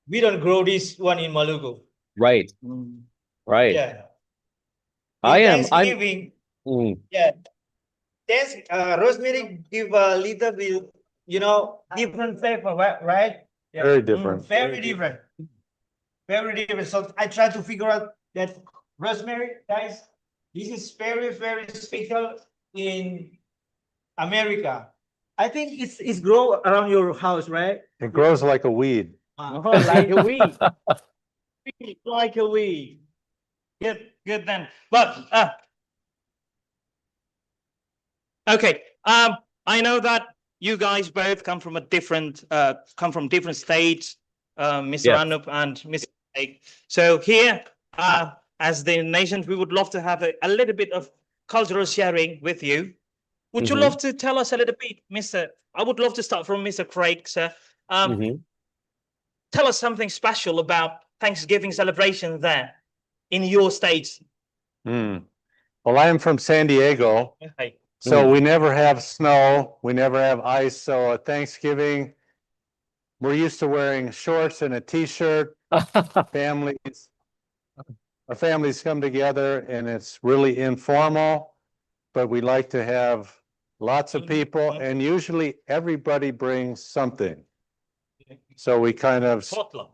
we don't grow this one in Maluku. Right. Right. Yeah. I'm Yeah. Rosemary give a little bit, different flavor, right? Yeah. Very different. Very different. Very different. So I try to figure out that rosemary, guys, this is very, very special in America. I think it's grow around your house, right? It grows like a weed. Oh, like a weed. Like a weed. Good then. But okay. I know that you guys both come from different states, Mr. Yes. Anup and Mr. Craig. So here, as the nation, we would love to have a little bit of cultural sharing with you. Would you love to tell us a little bit, Mr. I would love to start from Mr. Craig, sir. Tell us something special about Thanksgiving celebration there in your states. Well, I am from San Diego, Okay. so we never have snow, we never have ice. So at Thanksgiving, we're used to wearing shorts and a t-shirt. Our families come together and it's really informal, but we like to have lots of people and usually everybody brings something. So we kind of, Potluck.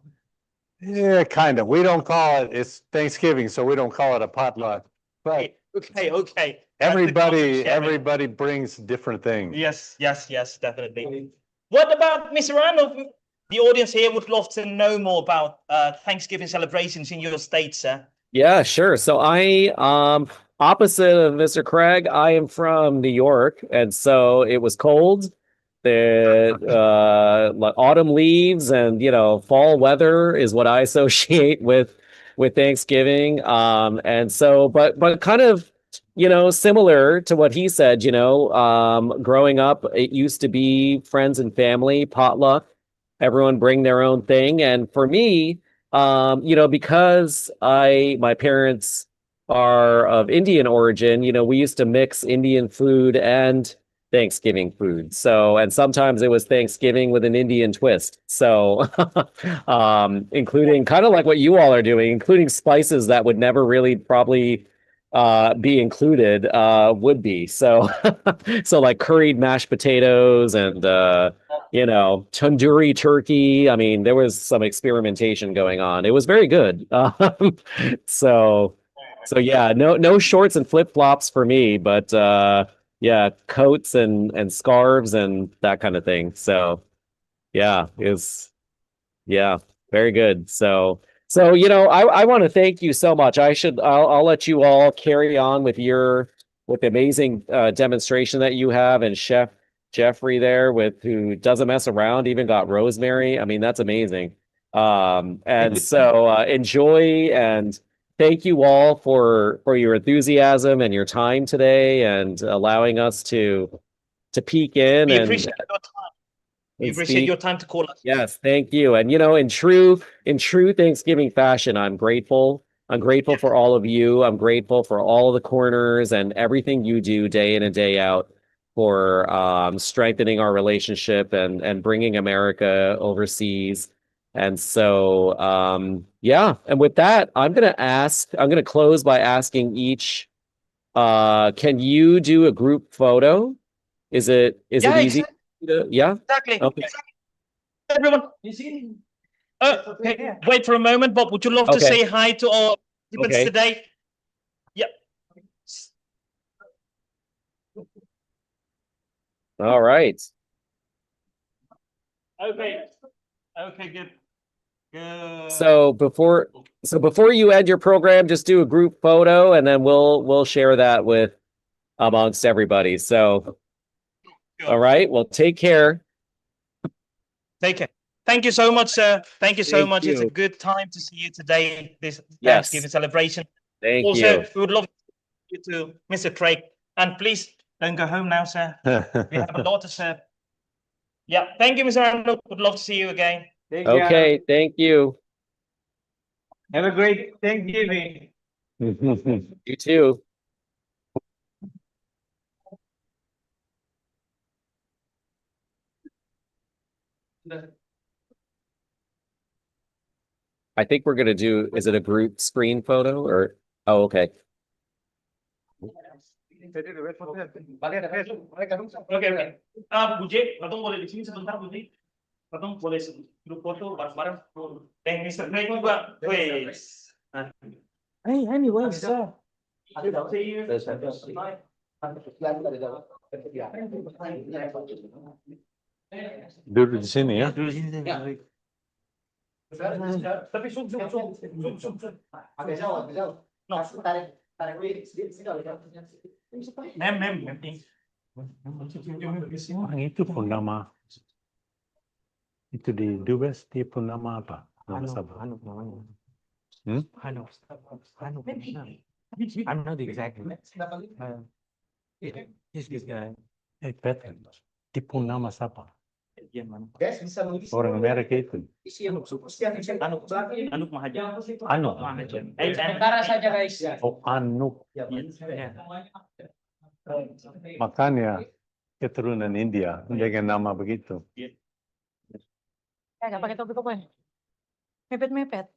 yeah, kind of. We don't call it, it's Thanksgiving, so we don't call it a potluck. But Okay. everybody brings different things. Yes, definitely. What about Mr. Anup? The audience here would love to know more about Thanksgiving celebrations in your state, sir. Yeah, sure. So I, opposite of Mr. Craig, I am from New York, and so it was cold. The like autumn leaves and fall weather is what I associate with Thanksgiving. And so, but kind of similar to what he said. Growing up, it used to be friends and family potluck. Everyone bring their own thing, and for me, because my parents are of Indian origin, we used to mix Indian food and Thanksgiving food. So, and sometimes it was Thanksgiving with an Indian twist. So, including kind of like what you all are doing, including spices that would never really probably be included, would be. So, so like curried mashed potatoes and, tandoori turkey. I mean, there was some experimentation going on. It was very good. So yeah, no shorts and flip flops for me, but, yeah, coats and scarves and that kind of thing. So yeah, very good. So I want to thank you so much. I'll let you all carry on with the amazing demonstration that you have, and Chef Jeffrey there who doesn't mess around, even got rosemary. I mean, that's amazing. And so enjoy, and thank you all for your enthusiasm and your time today, and allowing us to peek in. We and appreciate your time. We appreciate speak. your time to call us. Yes, thank you. And in true Thanksgiving fashion, I'm grateful. I'm grateful for all of you. I'm grateful for all of the corners and everything you do day in and day out for strengthening our relationship and bringing America overseas. And so, yeah. And with that, I'm going to close by asking each, can you do a group photo? Is it easy? Yeah. Exactly. Okay. Everyone. Okay. Wait for a moment, Bob. Would you love to say hi to our participants today? Yep. All right. Okay. Good. Good. So before you end your program, just do a group photo, and then we'll share that amongst everybody. So, all right. Well, take care. Take care. Thank you so much, sir. Thank you so Thank much. It's a you. good time to see you today, this Yes. Thanksgiving celebration. Thank Also, you. we would love you to Mr. Craig. And please don't go home now, sir. We have a lot to serve. Yeah. Thank you, Mr. Arnold. Would love to see you again. Okay. Thank you. Have a great Thanksgiving. You too. I think we're going to do, is it a group screen photo or, oh, okay. Okay. Buje, Patong boleh di sini sebentar, Buje. Patong boleh grup foto bareng-bareng. Dan Mr. Craig juga. Wes. Hey, anyway, sir. See you. Duduk di sini ya. Duduk di sini. Tapi zoom. Agak jauh. No, tarik. Mem. Orang itu pun nama. Itu di Dubes dia pun nama apa? Nama Sabah. namanya. Hmm? I'm not exactly. He's this guy. Peter. Dia pun nama siapa? Guys, bisa mengisi. Orang Amerika itu. Anuk Mahajan. Anuk. Sementara saja guys. Oh, Anuk. Ya. Makanya keturunan India dengan nama begitu. Nggak pakai topi. Mepet.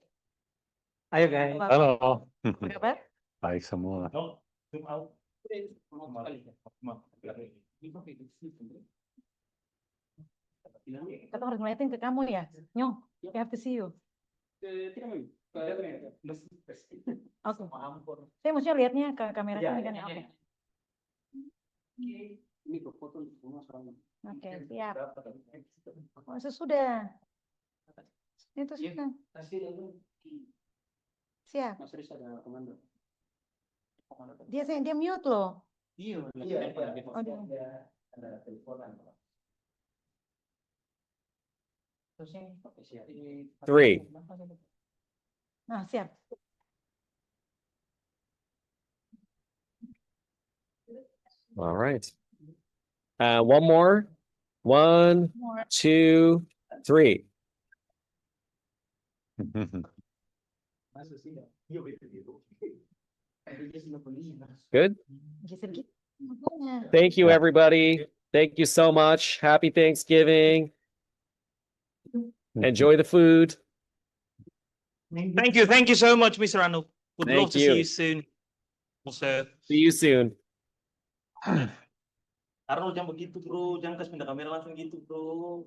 Ayo guys. Halo. Apa kabar? Baik semua. Zoom out. Kita harus ngeliatin ke kamu ya. Nyong, we have to see you. Oke. Saya mesti lihatnya ke kamera sini kan ya. Oke, siap. Oh, sudah. Itu sudah. Siap. Dia mute loh. Oh, dia. Three. Nah, siap. All right. One more. 1, 2, 3. Good. Thank you, everybody. Thank you so much. Happy Thanksgiving. Enjoy the food. Thank you so much, Mr. Anuk. Would Thank love to you. see you soon. Also, See you soon. Arnold jangan begitu bro, jangan kasih pindah kamera langsung gitu bro.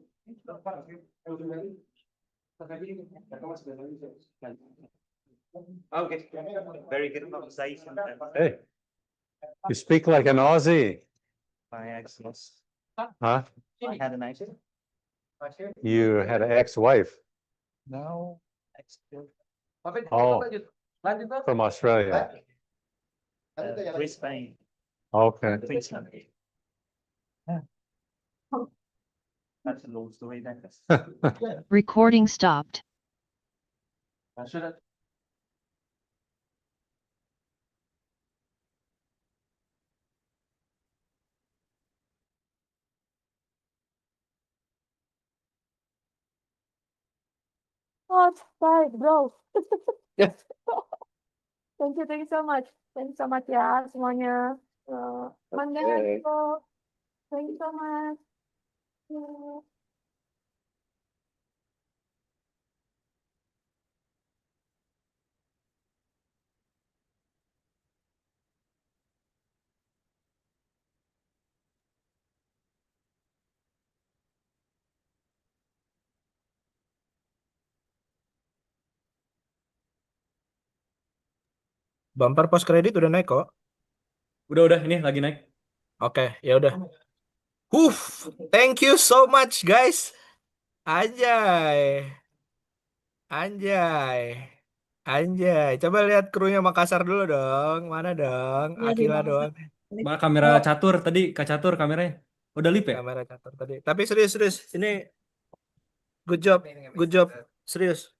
Okay, very good conversation. Hey, you speak like an Aussie. My accent. Huh? I had an accent. You had an ex-wife. No. Oh, from Australia. Brisbane. Okay. Queensland. That's a long story. Recording stopped. Oh, baik, bro. Thank you so much. Thank you so much ya semuanya. Okay. Bro. Thank you so much. Bumper post kredit udah naik kok. Udah ini lagi naik. Oke, ya udah. Thank you so much guys. Anjay. Coba lihat krunya Makassar dulu dong. Mana dong? Akila dong. Mana kamera catur tadi, Kak Catur kameranya. Udah lip ya? Kamera catur tadi. Tapi serius. Ini good job. Serius.